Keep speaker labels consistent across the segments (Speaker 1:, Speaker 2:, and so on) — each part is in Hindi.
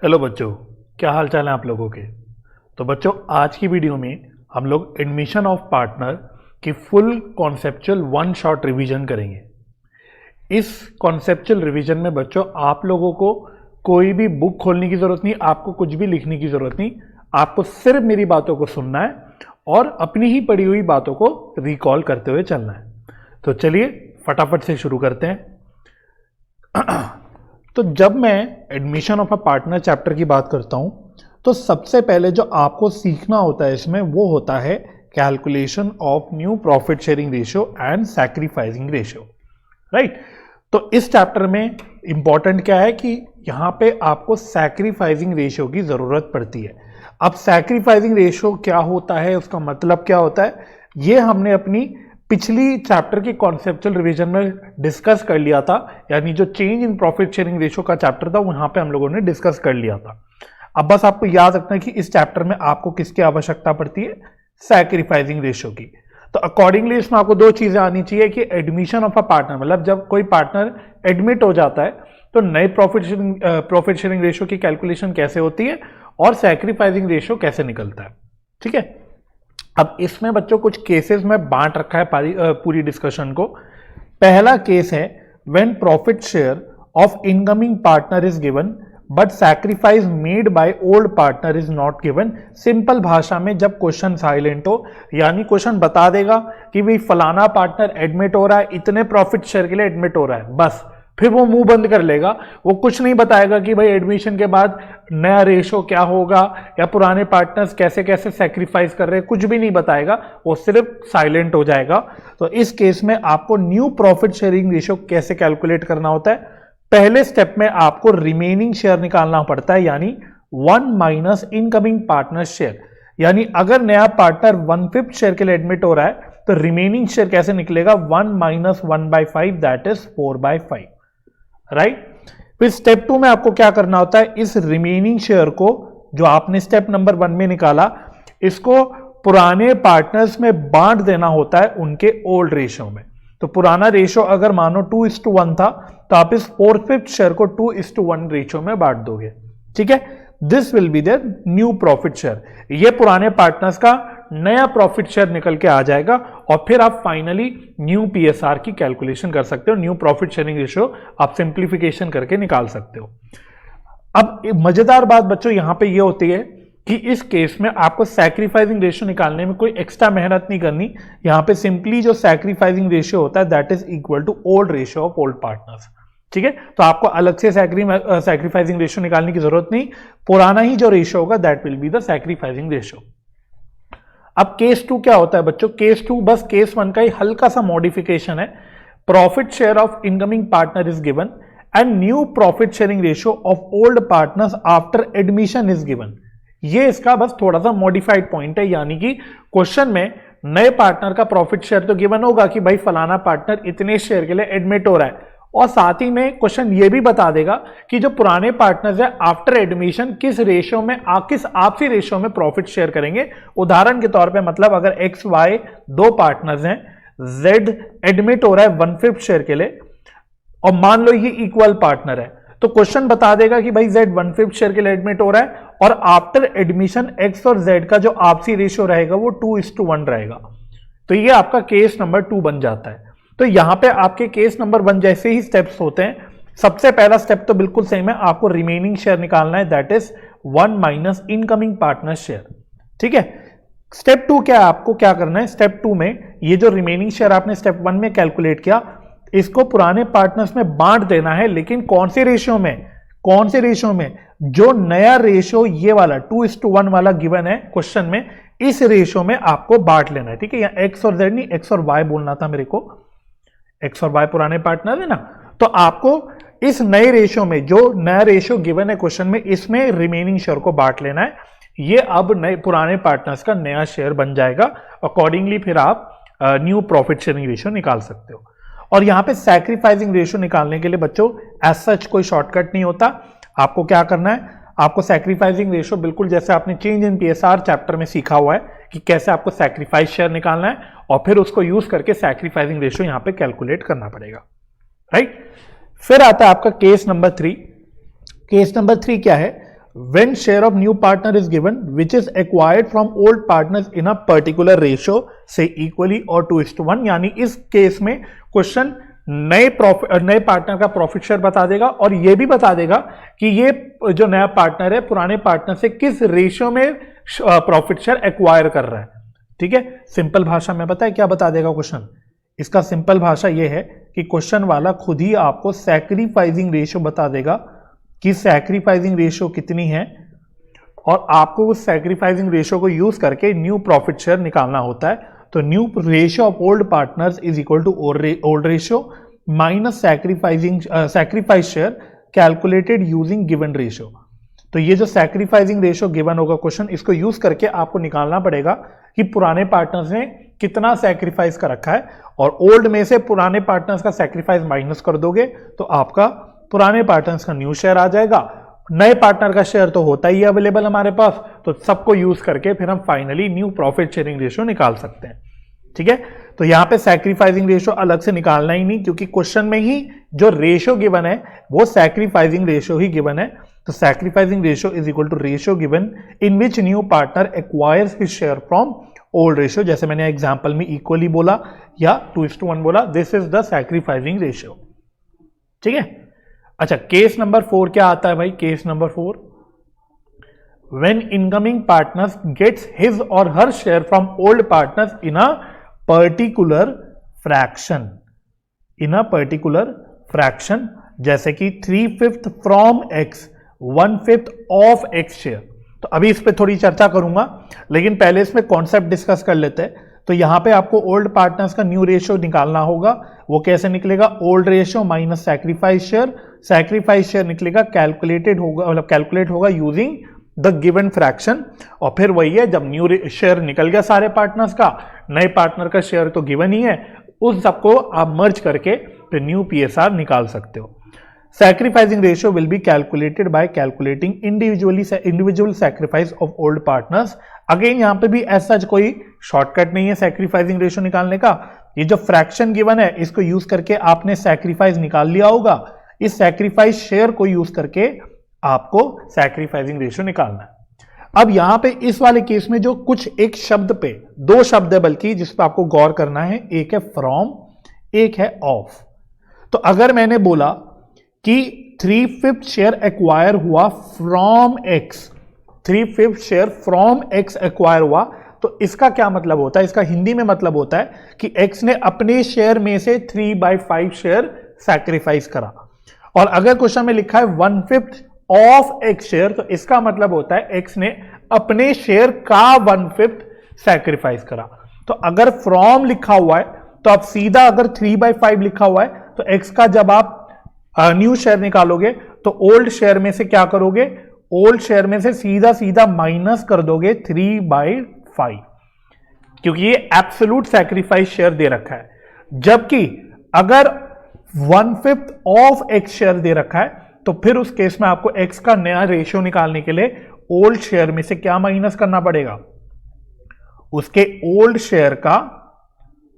Speaker 1: हेलो बच्चों, क्या हाल चाल है आप लोगों के। तो बच्चों, आज की वीडियो में हम लोग एडमिशन ऑफ पार्टनर की full conceptual one shot revision करेंगे। इस कॉन्सेप्चुअल रिवीजन में बच्चों आप लोगों को कोई भी बुक खोलने की जरूरत नहीं, आपको कुछ भी लिखने की जरूरत नहीं, आपको सिर्फ मेरी बातों को सुनना है और अपनी ही पढ़ी हुई बातों को रिकॉल करते हुए चलना है। तो चलिए फटाफट से शुरू करते हैं। तो जब मैं admission of a partner chapter की बात करता हूं तो सबसे पहले जो आपको सीखना होता है इसमें वो होता है calculation of new profit sharing ratio and sacrificing ratio, right. तो इस चैप्टर में इंपॉर्टेंट क्या है कि यहां पे आपको सैक्रिफाइसिंग रेशियो की जरूरत पड़ती है। अब सैक्रिफाइसिंग रेशियो क्या होता है, उसका मतलब क्या होता है, ये हमने अपनी पिछली चैप्टर की कॉन्सेप्चुअल रिवीजन में डिस्कस कर लिया था। यानी जो change in profit sharing ratio का चैप्टर था वहां पे हम लोगों ने डिस्कस कर लिया था। अब बस आपको याद रखना है कि इस चैप्टर में आपको किसकी आवश्यकता पड़ती है, सैक्रिफाइसिंग रेशियो की। तो अकॉर्डिंगली इसमें आपको दो चीजें आनी चाहिए कि एडमिशन ऑफ अ पार्टनर, मतलब जब कोई पार्टनर एडमिट हो जाता है तो नए प्रॉफिट शेयरिंग रेशियो की कैलकुलेशन कैसे होती है और सैक्रिफाइसिंग रेशियो कैसे निकलता है, ठीक है। अब इसमें बच्चों कुछ केसेस में बांट रखा है पूरी डिस्कशन को। पहला केस है when profit share of incoming partner is given but sacrifice made by old partner is not given. Simple भाषा में जब क्वेश्चन साइलेंट हो, यानी क्वेश्चन बता देगा कि भाई फलाना पार्टनर एडमिट हो रहा है, इतने प्रॉफिट शेयर के लिए एडमिट हो रहा है, बस फिर वो मुंह बंद कर लेगा। वो कुछ नहीं बताएगा कि भाई एडमिशन के बाद नया रेशो क्या होगा या पुराने पार्टनर्स कैसे कैसे सैक्रिफाइस कर रहे हैं, कुछ भी नहीं बताएगा, वो सिर्फ साइलेंट हो जाएगा। तो इस केस में आपको न्यू प्रॉफिट शेयरिंग रेशियो कैसे कैलकुलेट करना होता है, पहले स्टेप में आपको रिमेनिंग शेयर निकालना पड़ता है, यानी 1 माइनस इनकमिंग पार्टनर शेयर। यानी अगर नया पार्टनर 1/5 शेयर के लिए एडमिट हो रहा है तो रिमेनिंग शेयर कैसे निकलेगा, 1 माइनस 1/5 दैट इज 4/5, राइट। फिर स्टेप 2 में आपको क्या करना होता है, इस रिमेनिंग शेयर को जो आपने स्टेप नंबर 1 में निकाला, इसको पुराने पार्टनर्स में बांट देना होता है उनके ओल्ड रेशियो में। तो पुराना रेशियो अगर मानो 2:1 था तो आप इस 4/5 शेयर को 2:1 रेशियो में बांट दोगे, ठीक है। This will be their new profit share. ये पुराने पार्टनर्स का नया प्रॉफिट शेयर निकल के आ जाएगा और फिर आप फाइनली न्यू पीएसआर की कैलकुलेशन कर सकते हो, न्यू प्रॉफिट शेयरिंग रेशियो आप सिंप्लीफिकेशन करके निकाल सकते हो। अब मजेदार बात बच्चों यहां पे ये होती है कि इस केस में आपको सैक्रिफाइसिंग रेशियो निकालने में कोई एक्स्ट्रा मेहनत नहीं करनी। यहां पे सिंपली जो सैक्रिफाइसिंग रेशियो होता है that is equal to old ratio of old partners, ठीक है। तो आपको अलग से सैक्रिफाइसिंग रेशियो निकालने की जरूरत नहीं, पुराना ही जो रेशियो होगा that will be the sacrificing ratio. अब केस 2 क्या होता है बच्चों, केस 2 बस केस 1 का ही हल्का सा मॉडिफिकेशन है। Profit share of incoming partner is given and new profit sharing ratio of old partners after admission is given. ये इसका बस थोड़ा सा मॉडिफाइड पॉइंट है, यानी कि क्वेश्चन में नए पार्टनर का प्रॉफिट शेयर तो गिवन होगा कि भाई फलाना पार्टनर इतने शेयर के लिए एडमिट हो रहा है, और साथ ही में क्वेश्चन ये भी बता देगा कि जो पुराने पार्टनर्स है आफ्टर एडमिशन किस रेशियो में किस आपसी रेशियो में प्रॉफिट शेयर करेंगे। उदाहरण के तौर पे मतलब अगर एक्स वाई दो पार्टनर्स हैं, जेड एडमिट हो रहा है 1/5 शेयर के लिए और मान लो ये इक्वल पार्टनर है, तो क्वेश्चन बता देगा कि भाई जेड 1/5 शेयर के लिए एडमिट हो रहा है और आफ्टर एडमिशन एक्स और जेड का जो आपसी रेशियो रहेगा वो 2:1 रहेगा। तो ये आपका केस नंबर 2 बन जाता है। तो यहां पे आपके केस नंबर 1 जैसे ही स्टेप्स होते हैं। सबसे पहला स्टेप तो बिल्कुल सेम है, आपको रिमेनिंग शेयर निकालना है that is 1 minus incoming partner share, ठीक है। स्टेप 2 क्या है, आपको क्या करना है, स्टेप 2 में ये जो रिमेनिंग शेयर आपने स्टेप 1 में कैलकुलेट किया इसको पुराने पार्टनर्स में बांट देना है, लेकिन कौन से रेशियो में, जो नया रेशियो ये वाला 2:1 वाला गिवन है क्वेश्चन में, इस रेशियो में आपको बांट लेना है, ठीक है। यहां एक्स और जेड नहीं, एक्स और वाई बोलना था मेरे को, एक्स और वाई पुराने पार्टनर है ना। तो आपको इस नए रेशियो में, जो नया रेशियो गिवन है क्वेश्चन में, इसमें रिमेनिंग शेयर को बांट लेना है। ये अब नए पुराने पार्टनर्स का नया शेयर बन जाएगा। अकॉर्डिंगली फिर आप न्यू प्रॉफिट शेयरिंग रेशियो निकाल सकते हो। और यहां पे सैक्रिफाइसिंग रेशियो निकालने के लिए बच्चों एज सच कोई शॉर्टकट नहीं होता। आपको क्या करना है, आपको सैक्रिफाइसिंग रेशियो बिल्कुल जैसे आपने चेंज इन पीएसआर चैप्टर में सीखा हुआ है कि कैसे आपको सैक्रिफाइस शेयर निकालना है और फिर उसको यूज करके सैक्रिफाइसिंग रेशियो यहां पे कैलकुलेट करना पड़ेगा, राइट। फिर आता है आपका केस नंबर 3। केस नंबर 3 क्या है, when share of new partner is given which is acquired from old partners in a particular ratio say equally or 2:1, यानी इस केस में क्वेश्चन नए पार्टनर का प्रॉफिट शेयर बता देगा और यह भी बता देगा कि ये जो नया पार्टनर है पुराने पार्टनर से किस रेशियो में प्रॉफिट शेयर एक्वायर कर रहा है। ठीक है, सिंपल भाषा में बताए क्या बता देगा क्वेश्चन। इसका सिंपल भाषा यह है कि क्वेश्चन वाला खुद ही आपको सैक्रिफाइसिंग रेशियो बता देगा कि सैक्रिफाइसिंग रेशियो कितनी है और आपको उस सैक्रिफाइसिंग रेशियो को यूज करके न्यू प्रॉफिट शेयर निकालना होता है। तो new ratio of old partners is equal to old ratio minus sacrifice share calculated using given ratio. तो ये जो सैक्रिफाइसिंग रेशियो गिवन होगा क्वेश्चन, इसको यूज करके आपको निकालना पड़ेगा कि पुराने पार्टनर्स ने कितना सैक्रिफाइस कर रखा है और ओल्ड में से पुराने पार्टनर्स का सैक्रिफाइस माइनस कर दोगे तो आपका पुराने पार्टनर्स का न्यू शेयर आ जाएगा। नए पार्टनर का शेयर तो होता ही अवेलेबल हमारे पास, तो सबको यूज करके फिर हम finally new profit sharing ratio निकाल सकते हैं। ठीक है, तो यहां पे सैक्रिफाइसिंग रेशियो अलग से निकालना ही नहीं, क्योंकि क्वेश्चन में ही जो रेशियो गिवन है वो सैक्रिफाइसिंग रेशियो ही गिवन है। तो sacrificing ratio is equal to ratio given in which new partner acquires his share from old ratio, जैसे मैंने एग्जांपल में इक्वली बोला या 2:1 बोला, this is the sacrificing ratio. ठीक है, अच्छा केस नंबर 4 क्या आता है भाई। Case number 4, when incoming partners gets his or her share from old partners in a particular fraction, in a particular fraction, जैसे कि 3/5 from X, 1/5 of X share. तो अभी इस पे थोड़ी चर्चा करूंगा, लेकिन पहले इसमें कॉन्सेप्ट डिस्कस कर लेते हैं। तो यहां पे आपको ओल्ड पार्टनर्स का न्यू रेशियो निकालना होगा। वो कैसे निकलेगा, old ratio minus sacrifice share. Sacrifice share निकलेगा कैलकुलेटेड होगा, मतलब कैलकुलेट होगा यूजिंग द गिवन फ्रैक्शन। और फिर वही है, जब न्यू शेयर निकल गया सारे पार्टनर्स का, नए पार्टनर का शेयर तो गिवन ही है, उस सबको आप मर्ज करके फिर न्यू पीएसआर निकाल सकते हो। Sacrificing ratio will be calculated by calculating individual sacrifice of old partners. Again यहां पे भी ऐसा कोई शॉर्टकट नहीं है सैक्रिफाइसिंग रेशियो निकालने का। ये जो फ्रैक्शन गिवन है इसको यूज करके आपने सैक्रिफाइस निकाल लिया होगा। इस सैक्रिफाइस शेयर को यूज करके आपको सैक्रिफाइसिंग रेशियो निकालना है। अब यहां पे इस वाले केस में जो कुछ एक शब्द पे, 2 शब्द है बल्कि, जिस पे आपको गौर करना है, एक है फ्रॉम, एक है ऑफ। तो अगर मैंने बोला कि 3/5 शेयर एक्वायर हुआ from x, 3/5 share from x acquire हुआ, तो इसका क्या मतलब होता है, इसका हिंदी में मतलब होता है कि एक्स ने अपने शेयर में से 3/5 शेयर सैक्रिफाइस करा। और अगर क्वेश्चन में लिखा है 1/5 ऑफ एक्स शेयर, तो इसका मतलब होता है एक्स ने अपने शेयर का 1/5 सैक्रिफाइस करा। तो अगर फ्रॉम लिखा हुआ है तो आप सीधा, अगर 3/5 लिखा हुआ है तो एक्स का जब आप न्यू शेयर निकालोगे तो ओल्ड शेयर में से क्या करोगे, ओल्ड शेयर में से सीधा सीधा माइनस कर दोगे 3/5, क्योंकि ये एब्सोल्यूट सैक्रिफाइस शेयर दे रखा है। जबकि अगर 1/5 ऑफ एक्स शेयर दे रखा है तो फिर उस केस में आपको एक्स का नया रेशियो निकालने के लिए ओल्ड शेयर में से क्या माइनस करना पड़ेगा, उसके ओल्ड शेयर का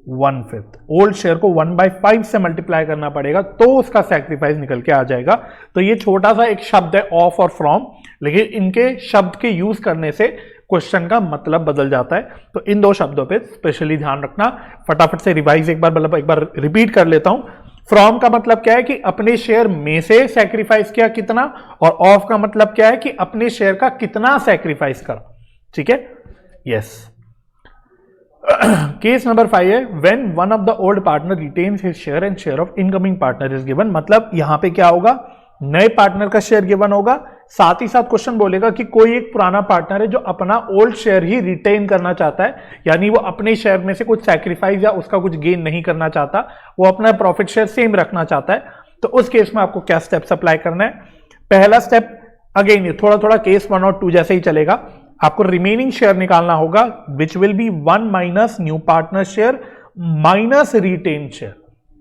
Speaker 1: 1/5, ओल्ड शेयर को 1/5 से मल्टीप्लाई करना पड़ेगा, तो उसका सैक्रिफाइस निकल के आ जाएगा। तो ये छोटा सा एक शब्द है ऑफ और फ्रॉम, लेकिन इनके शब्द के यूज करने से क्वेश्चन का मतलब बदल जाता है। तो इन 2 शब्दों पे स्पेशली ध्यान रखना। फटाफट से रिवाइज एक बार रिपीट कर लेता हूं। फ्रॉम का मतलब क्या है कि अपने शेयर में से सैक्रिफाइस किया कितना, और ऑफ का मतलब क्या है कि अपने शेयर का कितना सैक्रिफाइस करा। ठीक है, यस। केस नंबर 5 है, when one of the old partner retains his share and share of incoming partner is given. मतलब यहां पे क्या होगा, नए पार्टनर का शेयर गिवन होगा, साथ ही साथ क्वेश्चन बोलेगा कि कोई एक पुराना पार्टनर है जो अपना ओल्ड शेयर ही रिटेन करना चाहता है, यानी वो अपने शेयर में से कुछ सैक्रिफाइस या उसका कुछ गेन नहीं करना चाहता, वो अपना प्रॉफिट शेयर सेम रखना चाहता है। तो उस केस में आपको क्या स्टेप्स अप्लाई करना है। पहला स्टेप, अगेन ये थोड़ा थोड़ा केस 1 और 2 जैसे ही चलेगा, आपको रिमेनिंग शेयर निकालना होगा, which will be 1 minus new partner share minus retain share.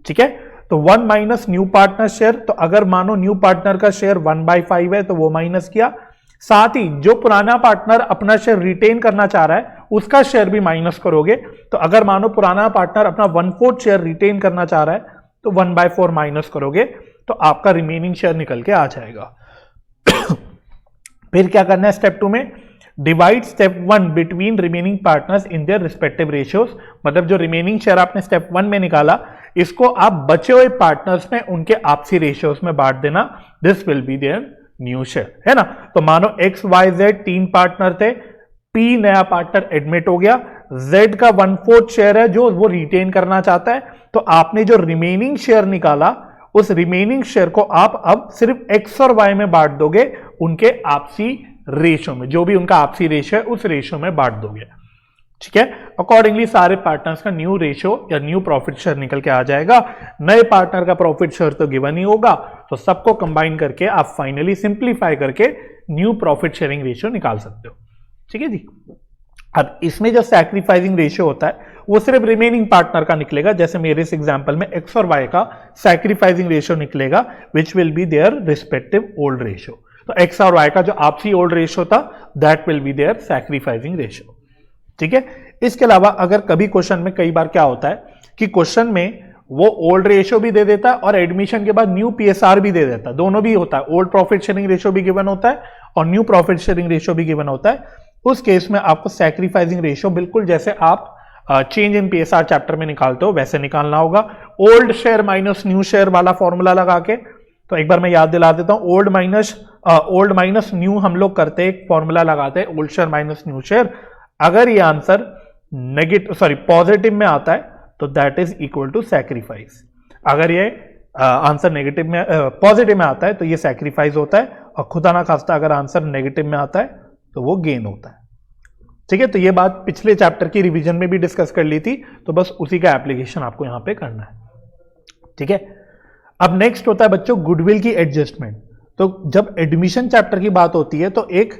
Speaker 1: ठीक है, तो 1 माइनस न्यू पार्टनर शेयर, तो अगर मानो न्यू पार्टनर का शेयर 1/5 है तो वो माइनस किया, साथ ही जो पुराना पार्टनर अपना शेयर रिटेन करना चाह रहा है उसका शेयर भी माइनस करोगे। तो अगर मानो पुराना पार्टनर अपना 1/4 शेयर रिटेन करना चाह रहा है तो 1/4 माइनस करोगे, तो आपका रिमेनिंग शेयर निकल के आ जाएगा। फिर क्या करना है स्टेप 2 में, divide step 1 between remaining partners in their respective ratios, मतलब जो रिमेनिंग शेयर आपने स्टेप 1 में निकाला इसको आप बचे हुए पार्टनर्स में उनके आपसी रेशियोज में बांट देना, this will be their new share, है ना। तो मानो एक्स वाई जेड 3 पार्टनर थे, पी नया पार्टनर एडमिट हो गया, जेड का 1/4 शेयर है जो वो रिटेन करना चाहता है, तो आपने जो रिमेनिंग शेयर निकाला उस रिमेनिंग शेयर को आप अब सिर्फ एक्स और वाई में बांट दोगे, उनके आपसी रेशियो में, जो भी उनका आपसी रेशियो है उस रेशियो में बांट दोगे, ठीक है। अकॉर्डिंगली सारे पार्टनर्स का न्यू रेशियो या न्यू प्रॉफिट शेयर निकल के आ जाएगा। नए पार्टनर का प्रॉफिट शेयर तो गिवन ही होगा, तो सबको कंबाइन करके आप फाइनली सिंप्लीफाई करके न्यू प्रॉफिट शेयरिंग रेशियो निकाल सकते हो, ठीक है जी। अब इसमें जो सैक्रिफाइसिंग रेशियो होता है वो सिर्फ रिमेनिंग पार्टनर का निकलेगा, जैसे मेरे इस एग्जांपल में एक्स और वाई का सैक्रिफाइसिंग रेशियो निकलेगा which will be their respective old ratio. तो एक्स और वाई का जो आपसी ओल्ड रेशियो था that will be their sacrificing ratio, ठीक है। इसके अलावा अगर कभी क्वेश्चन में कई बार क्या होता है कि क्वेश्चन में वो ओल्ड रेशियो भी दे देता है और एडमिशन के बाद न्यू पीएसआर भी दे देता है, दोनों भी होता है, ओल्ड प्रॉफिट शेयरिंग रेशियो भी गिवन होता है और न्यू प्रॉफिट शेयरिंग रेशियो भी गिवन होता है। उस केस में आपको सैक्रिफाइसिंग रेशियो बिल्कुल जैसे आप चेंज इन पीएसआर चैप्टर में निकालते हो वैसे निकालना होगा, old share minus new share वाला फॉर्मूला लगा के। तो एक बार मैं याद दिला देता हूं, ओल्ड माइनस न्यू हम लोग करते हैं, एक फॉर्मूला लगाते हैं old share minus new share. अगर ये आंसर पॉजिटिव में आता है तो that is equal to sacrifice, अगर ये आंसर नेगेटिव में पॉजिटिव में आता है तो ये सैक्रिफाइस होता है, और खुदा ना खास्ता अगर आंसर नेगेटिव में आता है तो वो गेन होता है, ठीक है। तो ये बात पिछले चैप्टर की रिवीजन में भी डिस्कस कर ली थी, तो बस उसी का एप्लीकेशन आपको यहां पे करना है, ठीक है। अब नेक्स्ट होता है बच्चों गुडविल की एडजस्टमेंट। तो जब एडमिशन चैप्टर की बात होती है तो एक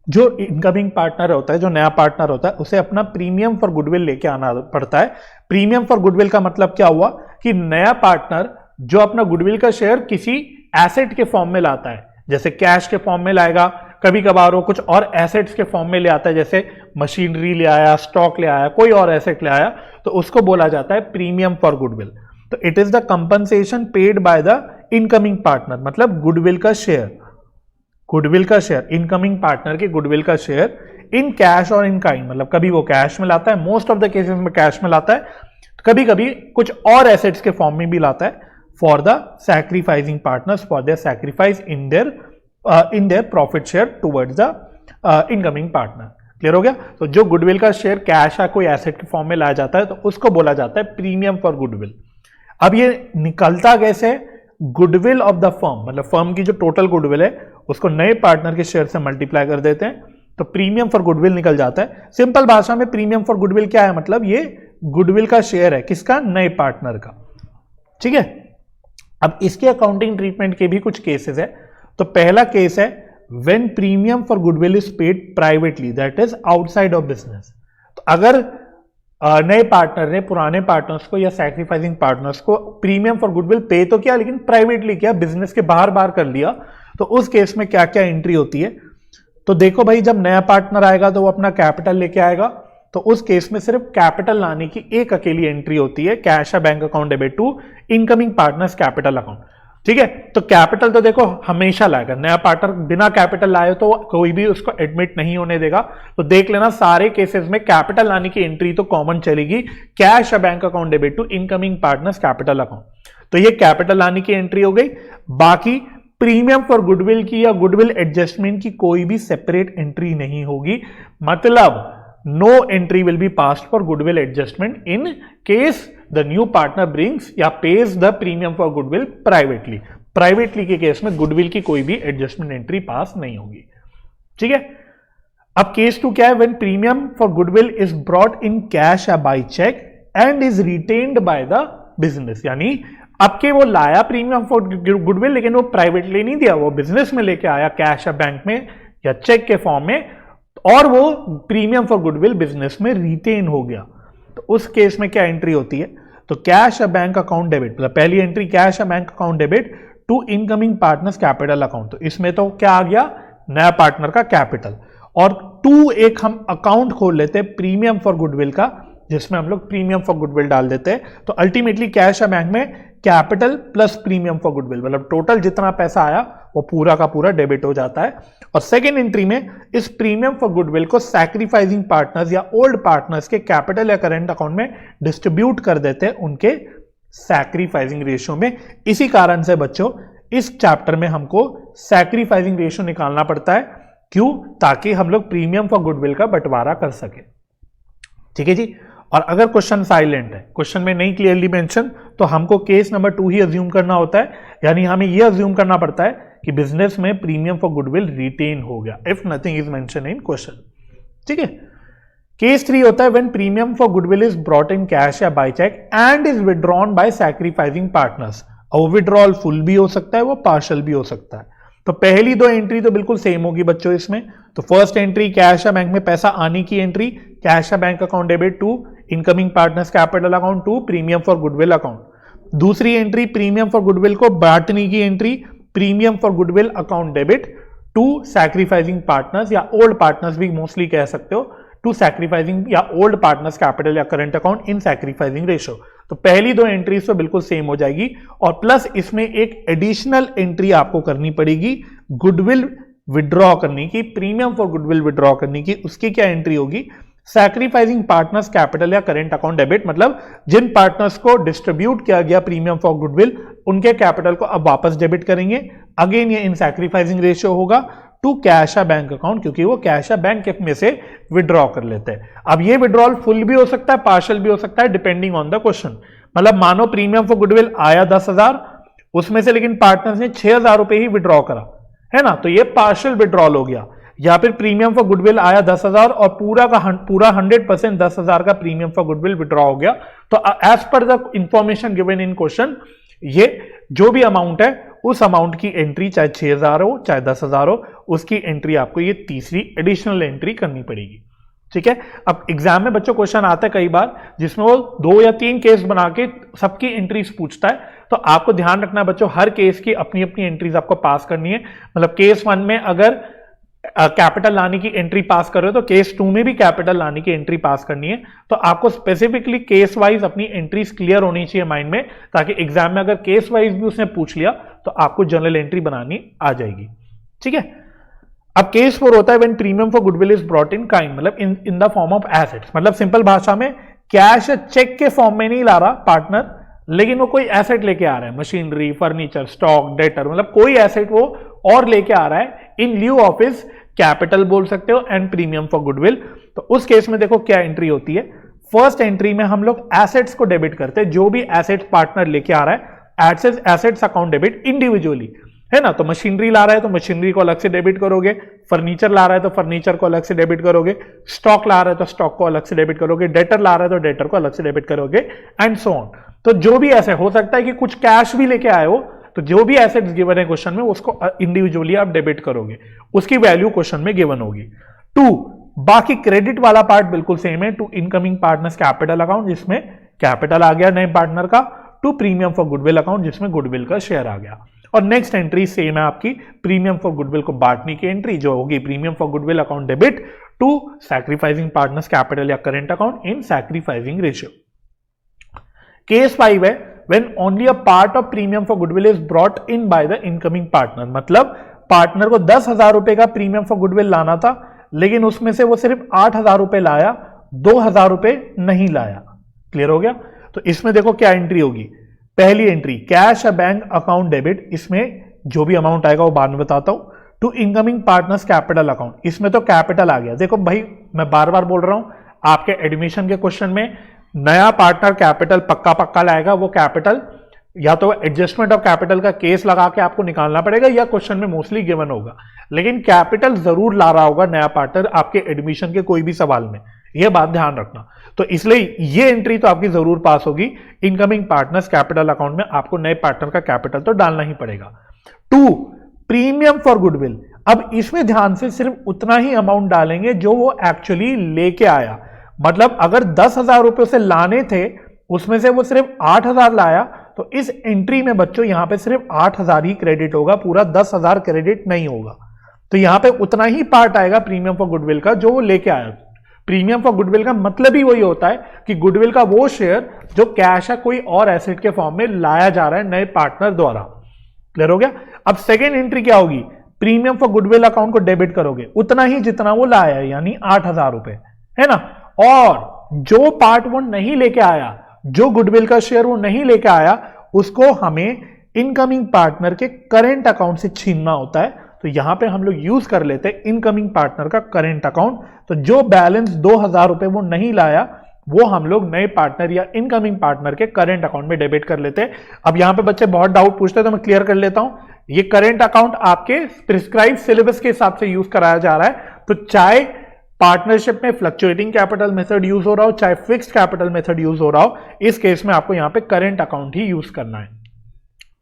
Speaker 1: जो इनकमिंग पार्टनर होता है, जो नया पार्टनर होता है, उसे अपना प्रीमियम फॉर गुडविल लेके आना पड़ता है। प्रीमियम फॉर गुडविल का मतलब क्या हुआ कि नया पार्टनर जो अपना गुडविल का शेयर किसी एसेट के फॉर्म में लाता है, जैसे कैश के फॉर्म में लाएगा, कभी कभार वो कुछ और एसेट्स के फॉर्म में ले आता है, जैसे मशीनरी ले आया, स्टॉक ले आया, कोई और एसेट ले आया, तो उसको बोला जाता है प्रीमियम फॉर गुडविल। तो it is the compensation paid by the incoming partner, मतलब गुडविल का शेयर, इनकमिंग पार्टनर के गुडविल का शेयर इन कैश और इन काइंड, मतलब कभी वो कैश में लाता है, मोस्ट ऑफ द केसेस में कैश में लाता है, कभी कभी कुछ और एसेट्स के फॉर्म में भी लाता है, for the sacrificing partners for their sacrifice in their profit share towards the incoming partner. Clear हो गया। तो जो गुडविल का शेयर कैश या कोई एसेट के फॉर्म में लाया जाता है तो उसको बोला जाता है प्रीमियम फॉर गुडविल। अब ये निकलता कैसे, गुडविल ऑफ द फर्म, मतलब फर्म की जो टोटल गुडविल है उसको नए पार्टनर के शेयर से मल्टीप्लाई कर देते हैं, तो प्रीमियम फॉर गुडविल निकल जाता है। सिंपल भाषा में प्रीमियम फॉर गुडविल क्या है, मतलब ये गुडविल का शेयर है, किसका, नए पार्टनर का, ठीक है। अब इसके अकाउंटिंग ट्रीटमेंट के भी कुछ केसेस है। तो पहला केस है when premium for goodwill is paid privately, that is outside of business. तो अगर नए पार्टनर ने पुराने पार्टनर्स को या सैक्रिफाइसिंग पार्टनर्स को प्रीमियम फॉर गुडविल पे तो किया, लेकिन प्राइवेटली किया, बिजनेस के बाहर कर लिया, तो उस केस में क्या क्या एंट्री होती है। तो देखो भाई, जब नया पार्टनर आएगा तो वो अपना कैपिटल लेके आएगा, तो उस केस में सिर्फ कैपिटल लाने की एक अकेली एंट्री होती है, कैश या bank account debit to incoming partners capital account, ठीक है। तो कैपिटल तो देखो हमेशा लाएगा, नया पार्टनर बिना कैपिटल लाए तो कोई भी उसको एडमिट नहीं होने देगा। तो देख लेना सारे केसेस में कैपिटल लाने की एंट्री तो कॉमन चलेगी, कैश या bank account debit to incoming partners capital account. तो ये कैपिटल लाने की एंट्री हो गई। बाकी प्रीमियम फॉर गुडविल की या गुडविल एडजस्टमेंट की कोई भी सेपरेट एंट्री नहीं होगी, मतलब no entry will be passed for goodwill adjustment in case the new partner brings या pays the premium for goodwill privately. Privately के केस में गुडविल की कोई भी एडजस्टमेंट एंट्री पास नहीं होगी, ठीक है। अब केस 2 क्या है, when premium for goodwill is brought in cash या by cheque and is retained by the business, यानी अब के वो लाया प्रीमियम फॉर गुडविल लेकिन वो प्राइवेटली नहीं दिया, वो बिजनेस में लेके आया कैश या बैंक में या चेक के फॉर्म में, और वो प्रीमियम फॉर गुडविल बिजनेस में रिटेन हो गया। तो उस केस में क्या एंट्री होती है, तो कैश या बैंक अकाउंट डेबिट, मतलब पहली एंट्री कैश या bank account debit to incoming partners capital account. तो इसमें तो क्या आ गया, नया पार्टनर का कैपिटल, और 2 एक हम अकाउंट खोल लेते हैं प्रीमियम फॉर गुडविल का, जिसमें हम लोग प्रीमियम फॉर गुडविल डाल देते हैं। तो अल्टीमेटली कैश या बैंक में capital plus premium for goodwill, मतलब टोटल जितना पैसा आया वो पूरा का पूरा डेबिट हो जाता है। और सेकेंड एंट्री में इस प्रीमियम फॉर गुडविल को सैक्रिफाइसिंग पार्टनर्स या ओल्ड पार्टनर्स के कैपिटल या करेंट अकाउंट में डिस्ट्रीब्यूट कर देते हैं उनके सैक्रिफाइसिंग रेशियो में। इसी कारण से बच्चों इस चैप्टर में हमको सैक्रिफाइसिंग रेशियो निकालना पड़ता है। क्यों? ताकि हम लोग प्रीमियम फॉर गुडविल का बंटवारा कर सके। ठीक है जी। और अगर क्वेश्चन साइलेंट है, क्वेश्चन में नहीं क्लियरली मेंशन, तो हमको केस नंबर 2 ही अज्यूम करना होता है, यानी हमें यह अज्यूम करना पड़ता है कि बिजनेस में प्रीमियम फॉर गुडविल रिटेन हो गया if nothing is mention in question. ठीक है। केस 3 होता है when premium for goodwill is brought in cash या by cheque and is withdrawn by sacrificing partners. और विड्रॉल फुल भी हो सकता है, वो पार्शल भी हो सकता है। तो पहली दो एंट्री तो बिल्कुल सेम होगी बच्चों इसमें। तो फर्स्ट एंट्री कैश या बैंक में पैसा आने की एंट्री, कैश या bank account debit to incoming partners capital account to premium for goodwill account. दूसरी एंट्री प्रीमियम फॉर गुडविल को बांटने की entry, premium for goodwill account debit to sacrificing partners या ओल्ड पार्टनर्स भी मोस्टली कह सकते हो, टू सैक्रिफाइसिंग या ओल्ड पार्टनर्स कैपिटल या current account in sacrificing ratio. तो पहली दो एंट्रीज तो बिल्कुल सेम हो जाएगी और प्लस इसमें एक एडिशनल एंट्री आपको करनी पड़ेगी गुडविल विड्रॉ करने की, प्रीमियम फॉर गुडविल विड्रॉ करने की। उसकी क्या एंट्री होगी? सैक्रिफाइसिंग पार्टनर्स कैपिटल या करेंट अकाउंट डेबिट, मतलब जिन पार्टनर्स को डिस्ट्रीब्यूट किया गया प्रीमियम फॉर गुडविल उनके कैपिटल को अब वापस डेबिट करेंगे। अगेन ये इन सैक्रिफाइसिंग रेशियो होगा टू कैश या बैंक अकाउंट, क्योंकि वो कैश या बैंक में से विड्रॉ कर लेते हैं। अब ये विड्रॉल फुल भी हो सकता है, पार्शल भी हो सकता है, डिपेंडिंग ऑन द क्वेश्चन। मतलब मानो प्रीमियम फॉर गुडविल आया 10,000, उसमें से लेकिन पार्टनर्स ने 6,000 रुपए ही विड्रॉ करा, है ना, तो ये पार्शल विड्रॉल हो गया। या फिर प्रीमियम फॉर गुडविल आया 10,000 और पूरा 100% 10,000 का प्रीमियम फॉर गुडविल विड्रॉ हो गया। तो as per the information given in question, ये जो भी अमाउंट है उस अमाउंट की एंट्री, चाहे 6,000 हो चाहे 10,000 हो, उसकी एंट्री आपको ये तीसरी एडिशनल एंट्री करनी पड़ेगी। ठीक है। अब एग्जाम में बच्चों क्वेश्चन आता है कई बार जिसमें वो 2 या 3 केस बना के सबकी एंट्रीज पूछता है, तो आपको ध्यान रखना है बच्चों हर केस की अपनी अपनी एंट्रीज आपको पास करनी है। मतलब केस 1 में अगर कैपिटल लाने की एंट्री पास कर रहे हो तो केस 2 में भी कैपिटल लाने की एंट्री पास करनी है। तो आपको स्पेसिफिकली केस वाइज अपनी एंट्रीज क्लियर होनी चाहिए माइंड में, ताकि एग्जाम में अगर केस वाइज भी उसने पूछ लिया तो आपको जनरल एंट्री बनानी आ जाएगी। ठीक है। अब केस 4 होता है when premium for goodwill is brought in kind, मतलब in the form of assets. मतलब सिंपल भाषा में कैश या चेक के फॉर्म में नहीं ला रहा पार्टनर, लेकिन वो कोई एसेट लेके आ रहा है, मशीनरी, फर्नीचर, स्टॉक, डेटर, मतलब कोई एसेट वो और लेके आ रहा है इन ल्यू ऑफ हिज कैपिटल बोल सकते हो एंड प्रीमियम फॉर गुडविल। तो उस केस में देखो क्या एंट्री होती है। फर्स्ट एंट्री में हम लोग एसेट्स को डेबिट करते हैं, जो भी एसेट्स पार्टनर लेके आ रहा है एसेट्स अकाउंट डेबिट इंडिविजुअली, है ना। तो मशीनरी ला रहा है तो मशीनरी को अलग से डेबिट करोगे, फर्नीचर ला रहा है तो फर्नीचर को अलग से डेबिट करोगे, स्टॉक ला रहा है तो स्टॉक को अलग से डेबिट करोगे, डेटर ला रहा है तो डेटर को अलग से डेबिट करोगे एंड सो ऑन। तो जो भी ऐसे हो सकता है कि कुछ कैश भी लेके आए हो, तो जो भी एसेट्स गिवन है क्वेश्चन में उसको इंडिविजुअली आप डेबिट करोगे, उसकी वैल्यू क्वेश्चन में गिवन होगी। 2 बाकी क्रेडिट वाला पार्ट बिल्कुल सेम है, to incoming partners capital account जिसमें कैपिटल आ गया नए पार्टनर का, to premium for goodwill account जिसमें गुडविल का शेयर आ गया। और नेक्स्ट एंट्री सेम है आपकी, प्रीमियम फॉर गुडविल को बांटने की एंट्री जो होगी premium for goodwill account debit to sacrificing partners capital या current account in sacrificing ratio. Case 5 है when only a part of premium for goodwill is brought in by the incoming partner, मतलब पार्टनर को 10,000 रुपए का प्रीमियम फॉर गुडविल लाना था, लेकिन उसमें से वो सिर्फ 8,000 रुपए लाया, 2,000 रुपए नहीं लाया। क्लियर हो गया। तो इसमें देखो क्या एंट्री होगी। पहली एंट्री कैश या बैंक अकाउंट डेबिट, इसमें जो भी अमाउंट आएगा वो बाद में बताता हूं, to incoming partners capital account, इसमें तो कैपिटल आ गया। देखो भाई मैं बार बार बोल रहा हूं, आपके एडमिशन के क्वेश्चन में नया पार्टनर कैपिटल पक्का लाएगा, वो कैपिटल या तो एडजस्टमेंट ऑफ कैपिटल का केस लगा के आपको निकालना पड़ेगा या क्वेश्चन में मोस्टली गिवन होगा, लेकिन कैपिटल जरूर ला रहा होगा नया पार्टनर आपके एडमिशन के कोई भी सवाल में, यह बात ध्यान रखना। तो इसलिए ये एंट्री तो आपकी जरूर पास होगी, इनकमिंग पार्टनर्स कैपिटल अकाउंट में आपको नए पार्टनर का कैपिटल तो डालना ही पड़ेगा। 2 प्रीमियम फॉर गुडविल, अब इसमें ध्यान से सिर्फ उतना ही अमाउंट डालेंगे जो वो एक्चुअली लेके आया, मतलब अगर 10,000 रुपए से लाने थे उसमें से वो सिर्फ 8,000 लाया, तो इस एंट्री में बच्चों यहां पे सिर्फ 8,000 ही क्रेडिट होगा, पूरा 10,000 क्रेडिट नहीं होगा। तो यहां पे उतना ही पार्ट आएगा प्रीमियम फॉर गुडविल का जो वो लेके आया। प्रीमियम फॉर गुडविल का मतलब ही वही होता है कि गुडविल का वो शेयर जो कैश या कोई और एसेट के फॉर्म में लाया जा रहा है नए पार्टनर द्वारा। क्लियर हो गया। अब सेकेंड एंट्री क्या होगी, प्रीमियम फॉर गुडविल अकाउंट को डेबिट करोगे उतना ही जितना वो लाया है, यानी 8,000 रुपए, है ना। और जो पार्ट वो नहीं लेके आया, जो गुडविल का शेयर वो नहीं लेके आया, उसको हमें इनकमिंग पार्टनर के करेंट अकाउंट से छीनना होता है। तो यहां पे हम लोग यूज कर लेते हैं इनकमिंग पार्टनर का करेंट अकाउंट। तो जो बैलेंस 2,000 रुपए वो नहीं लाया, वो हम लोग नए पार्टनर या इनकमिंग पार्टनर के करेंट अकाउंट में डेबिट कर लेते हैं। अब यहां पे बच्चे बहुत डाउट पूछते हैं, तो मैं क्लियर कर लेता हूं। ये करेंट अकाउंट आपके प्रिस्क्राइब सिलेबस के हिसाब से यूज कराया जा रहा है। तो चाहे पार्टनरशिप में फ्लक्चुएटिंग कैपिटल मेथड यूज हो रहा हो, चाहे फिक्स्ड कैपिटल मेथड यूज हो रहा हो, इस केस में आपको यहां पे करेंट अकाउंट ही यूज करना है,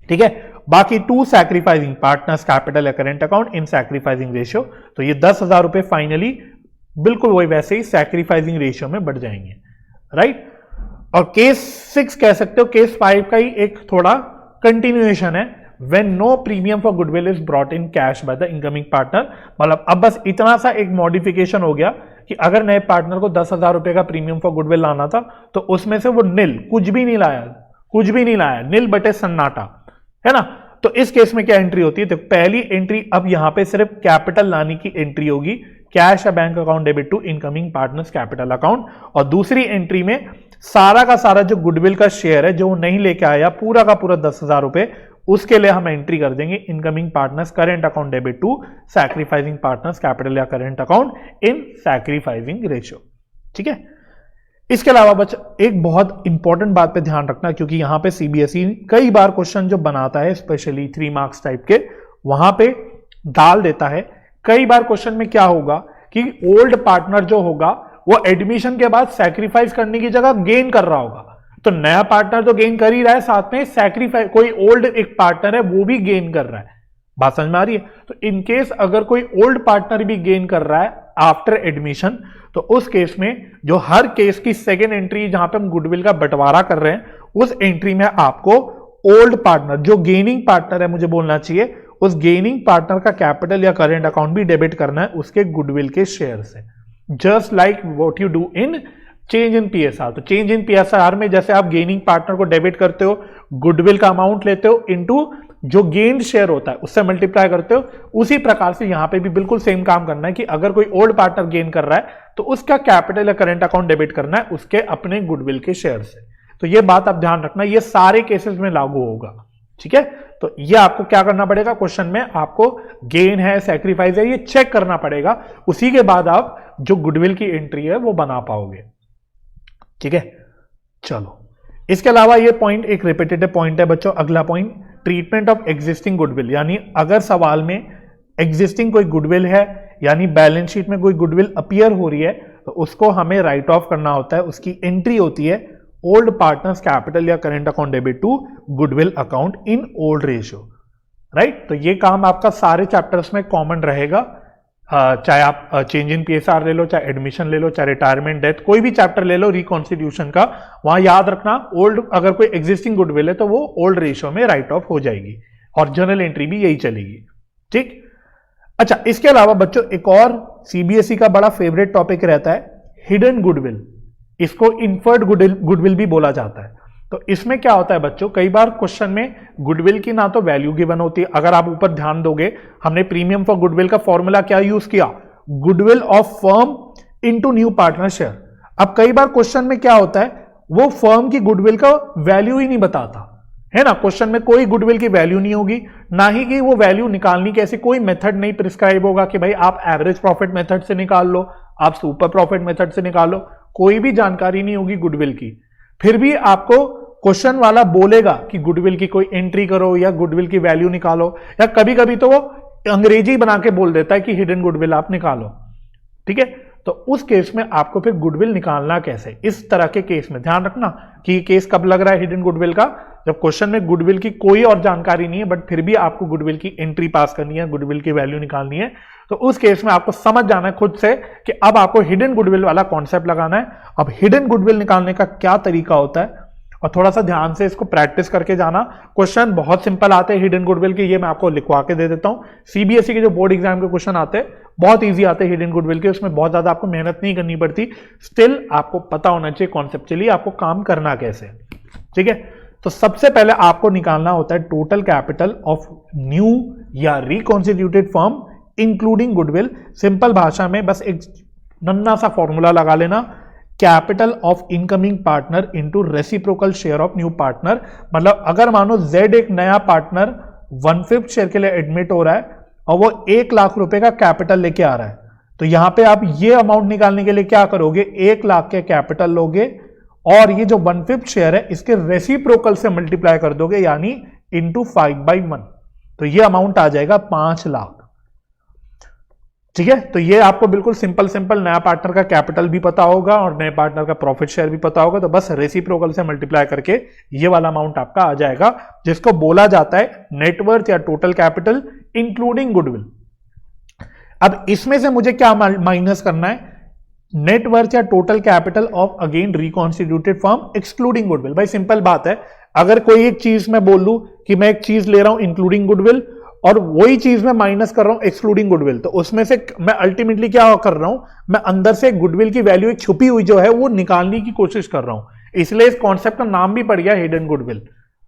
Speaker 1: ठीक है। बाकी टू सैक्रिफाइसिंग पार्टनर्स कैपिटल या current account in sacrificing ratio, तो ये 10,000 रुपए फाइनली बिल्कुल वही वैसे ही सैक्रिफाइसिंग रेशियो में बढ़ जाएंगे, राइट। और केस 6 कह सकते हो केस 5 का ही एक थोड़ा कंटिन्यूएशन है। When no premium for goodwill is brought in cash by the incoming partner, मतलब अब बस इतना सा एक मॉडिफिकेशन हो गया कि अगर नए पार्टनर को 10,000 रुपए का प्रीमियम फॉर गुडविल लाना था, तो उसमें से वो निल कुछ भी नहीं लाया, निल बटे सन्नाटा, है ना। तो इस केस में क्या एंट्री होती है, तो पहली एंट्री अब यहां पे सिर्फ कैपिटल लाने की एंट्री होगी, कैश या bank account debit to incoming partners capital account. और दूसरी एंट्री में सारा का सारा जो गुडविल का शेयर है जो वो नहीं लेके आया, पूरा का पूरा 10,000 रुपए, उसके लिए हम एंट्री कर देंगे incoming partners current account debit to sacrificing partners capital या current account in sacrificing ratio, ठीक है। इसके अलावा बच्चा एक बहुत इंपॉर्टेंट बात पे ध्यान रखना, क्योंकि यहां पे सीबीएसई कई बार क्वेश्चन जो बनाता है स्पेशली 3 मार्क्स टाइप के, वहां पे डाल देता है। कई बार क्वेश्चन में क्या होगा कि ओल्ड पार्टनर जो होगा वो एडमिशन के बाद सैक्रिफाइस करने की जगह गेन कर रहा होगा, तो नया पार्टनर तो गेन कर ही रहा है, साथ में सैक्रिफाइस कोई ओल्ड एक पार्टनर है वो भी गेन कर रहा है। बात समझ में आ रही है। तो इनकेस अगर कोई ओल्ड पार्टनर भी गेन कर रहा है आफ्टर एडमिशन, तो उस केस में जो हर केस की सेकेंड एंट्री जहां पे हम गुडविल का बंटवारा कर रहे हैं, उस एंट्री में आपको ओल्ड पार्टनर जो गेनिंग पार्टनर है, मुझे बोलना चाहिए, उस गेनिंग पार्टनर का कैपिटल या करेंट अकाउंट भी डेबिट करना है उसके गुडविल के शेयर से, just like what you do in change in PSR. तो चेंज इन पीएसआर में जैसे आप गेनिंग पार्टनर को डेबिट करते हो, गुडविल का अमाउंट लेते हो इनटू जो गेन्ड शेयर होता है उससे मल्टीप्लाई करते हो, उसी प्रकार से यहां पे भी बिल्कुल सेम काम करना है कि अगर कोई ओल्ड पार्टनर गेन कर रहा है तो उसका कैपिटल या करेंट अकाउंट डेबिट करना है उसके अपने गुडविल के शेयर से। तो ये बात आप ध्यान रखना, ये सारे केसेस में लागू होगा, ठीक है। तो ये आपको क्या करना पड़ेगा, क्वेश्चन में आपको गेन है सैक्रिफाइस है ये चेक करना पड़ेगा, उसी के बाद आप जो गुडविल की एंट्री है वो बना पाओगे, ठीक है। चलो, इसके अलावा ये पॉइंट एक रिपीटेटिव पॉइंट है बच्चों। अगला point, treatment of existing goodwill, यानी अगर सवाल में एग्जिस्टिंग कोई गुडविल है, यानी बैलेंस शीट में कोई गुडविल अपीयर हो रही है, तो उसको हमें राइट ऑफ करना होता है। उसकी एंट्री होती है ओल्ड पार्टनर्स कैपिटल या current account debit to goodwill account in old ratio, right. तो ये काम आपका सारे चैप्टर्स में कॉमन रहेगा, चाहे आप चेंज इन पीएसआर ले लो, चाहे एडमिशन ले लो, चाहे रिटायरमेंट डेथ, कोई भी चैप्टर ले लो रिकॉन्स्टिट्यूशन का, वहां याद रखना ओल्ड अगर कोई एग्जिस्टिंग गुडविल है तो वो ओल्ड रेशियो में राइट ऑफ हो जाएगी और जर्नल एंट्री भी यही चलेगी, ठीक। अच्छा, इसके अलावा बच्चों एक और सीबीएसई का बड़ा फेवरेट टॉपिक रहता है हिडन गुडविल, इसको इन्फर्ड गुडविल भी बोला जाता है। तो इसमें क्या होता है बच्चों, कई बार क्वेश्चन में गुडविल की ना तो वैल्यू गिवन होती है, अगर आप ऊपर ध्यान दोगे हमने प्रीमियम फॉर गुडविल का फॉर्मूला क्या यूज किया, goodwill of firm into new partner share. अब कई बार क्वेश्चन में क्या होता है, वो फर्म की गुडविल का वैल्यू ही नहीं बताता है ना, क्वेश्चन में कोई गुडविल की वैल्यू नहीं होगी, ना ही कि वो वैल्यू निकालनी कैसे, कोई मेथड नहीं प्रिस्क्राइब होगा कि भाई आप एवरेज प्रॉफिट मेथड से निकाल लो, आप सुपर प्रॉफिट मेथड से निकाल लो, कोई भी जानकारी नहीं होगी गुडविल की। फिर भी आपको क्वेश्चन वाला बोलेगा कि गुडविल की कोई एंट्री करो या गुडविल की वैल्यू निकालो, या कभी कभी तो वो अंग्रेजी बना के बोल देता है कि हिडन गुडविल आप निकालो, ठीक है। तो उस केस में आपको फिर गुडविल निकालना कैसे, इस तरह के केस में ध्यान रखना कि केस कब लग रहा है हिडन गुडविल का, जब क्वेश्चन में गुडविल की कोई और जानकारी नहीं है बट फिर भी आपको गुडविल की एंट्री पास करनी है, गुडविल की वैल्यू निकालनी है। तो उस केस में आपको समझ जाना है खुद से कि अब आपको हिडन गुडविल वाला कॉन्सेप्ट लगाना है। अब हिडन गुडविल निकालने का क्या तरीका होता है, और थोड़ा सा ध्यान से इसको प्रैक्टिस करके जाना। क्वेश्चन बहुत सिंपल आते हैं हिडन गुडविल के, ये मैं आपको लिखवा के दे देता हूं। सीबीएसई के जो बोर्ड एग्जाम के क्वेश्चन आते हैं बहुत इजी आते हैं हिडन गुडविल के, उसमें बहुत ज्यादा आपको मेहनत नहीं करनी पड़ती, स्टिल आपको पता होना चाहिए कॉन्सेप्चुअली आपको काम करना कैसे, ठीक है। तो सबसे पहले आपको निकालना होता है टोटल कैपिटल ऑफ न्यू या reconstituted firm including goodwill. Simple भाषा में बस एक नन्ना सा फॉर्मूला लगा लेना, capital of incoming partner into reciprocal share of new partner. मतलब अगर मानो Z एक नया पार्टनर 1/5 शेयर के लिए एडमिट हो रहा है और वो 1 लाख रुपए का कैपिटल लेके आ रहा है, तो यहां पे आप ये अमाउंट निकालने के लिए क्या करोगे, 1 लाख के कैपिटल लोगे और ये जो 1/5 शेयर है इसके रेसिप्रोकल से मल्टीप्लाई कर दोगे, यानी इंटू 5/1, तो ये अमाउंट आ जाएगा 5 लाख। ठीक है, तो ये आपको बिल्कुल सिंपल नया पार्टनर का कैपिटल भी पता होगा और नए पार्टनर का प्रॉफिट शेयर भी पता होगा, तो बस रेसिप्रोकल से मल्टीप्लाई करके ये वाला अमाउंट आपका आ जाएगा, जिसको बोला जाता है नेटवर्थ या टोटल कैपिटल इंक्लूडिंग गुडविल। अब इसमें से मुझे क्या माइनस करना है, नेटवर्थ या total capital of again reconstituted firm excluding goodwill. भाई सिंपल बात है, अगर कोई एक चीज मैं बोल लूं कि मैं एक चीज ले रहा हूं इंक्लूडिंग गुडविल और वही चीज मैं माइनस कर रहा हूं एक्सक्लूडिंग गुडविल, तो उसमें से मैं अल्टीमेटली क्या कर रहा हूं, मैं अंदर से गुडविल की वैल्यू एक छुपी हुई जो है वो निकालने की कोशिश कर रहा हूं। इसलिए इस कॉन्सेप्ट का नाम भी पड़ गया हिडन गुडविल,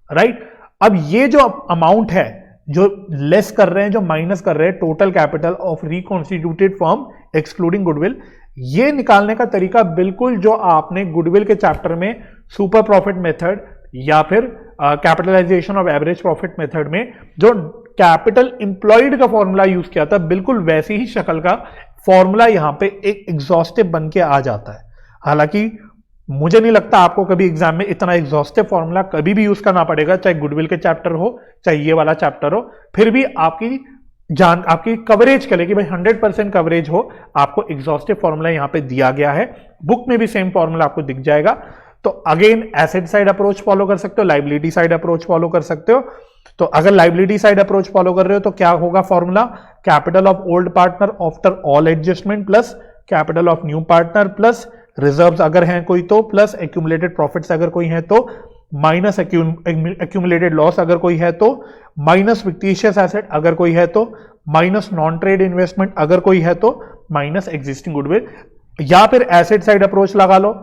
Speaker 1: राइट। अब ये जो अमाउंट है जो लेस कर रहे हैं, जो माइनस कर रहे हैं total capital of reconstituted firm excluding goodwill, ये निकालने का तरीका बिल्कुल जो आपने गुडविल के चैप्टर में सुपर प्रॉफिट मेथड या फिर capitalisation of average profit method में जो कैपिटल इंप्लॉयड का फॉर्मूला यूज किया था, बिल्कुल वैसी ही शक्ल का फॉर्मूला यहां पे एक एग्जॉस्टिव बन के आ जाता है। हालांकि मुझे नहीं लगता आपको कभी एग्जाम में इतना एग्जॉस्टिव फॉर्मूला कभी भी यूज करना पड़ेगा, चाहे गुडविल के चैप्टर हो चाहे ये वाला चैप्टर हो, फिर भी आपकी कवरेज के लिए कि भाई 100% कवरेज हो, आपको एग्जॉस्टिव फॉर्मूला यहां पे दिया गया है। बुक में भी सेम फॉर्मूला आपको दिख जाएगा। तो again asset side approach follow कर सकते हो, लाइबिलिटी साइड अप्रोच फॉलो कर सकते हो। तो अगर लाइबिलिटी साइड अप्रोच फॉलो कर रहे हो तो क्या होगा formula, capital of old partner after all adjustment plus capital of new partner plus reserves अगर हैं कोई तो, प्लस एक्यूमुलेटेड प्रॉफिट्स अगर कोई है तो, माइनस एक्यूमुलेटेड लॉस अगर कोई है तो, माइनस फिक्टिशियस एसेट अगर कोई है तो, माइनस नॉन ट्रेड इन्वेस्टमेंट अगर कोई है तो, माइनस एग्जिस्टिंग गुडविल। या फिर एसेट साइड अप्रोच लगा लो,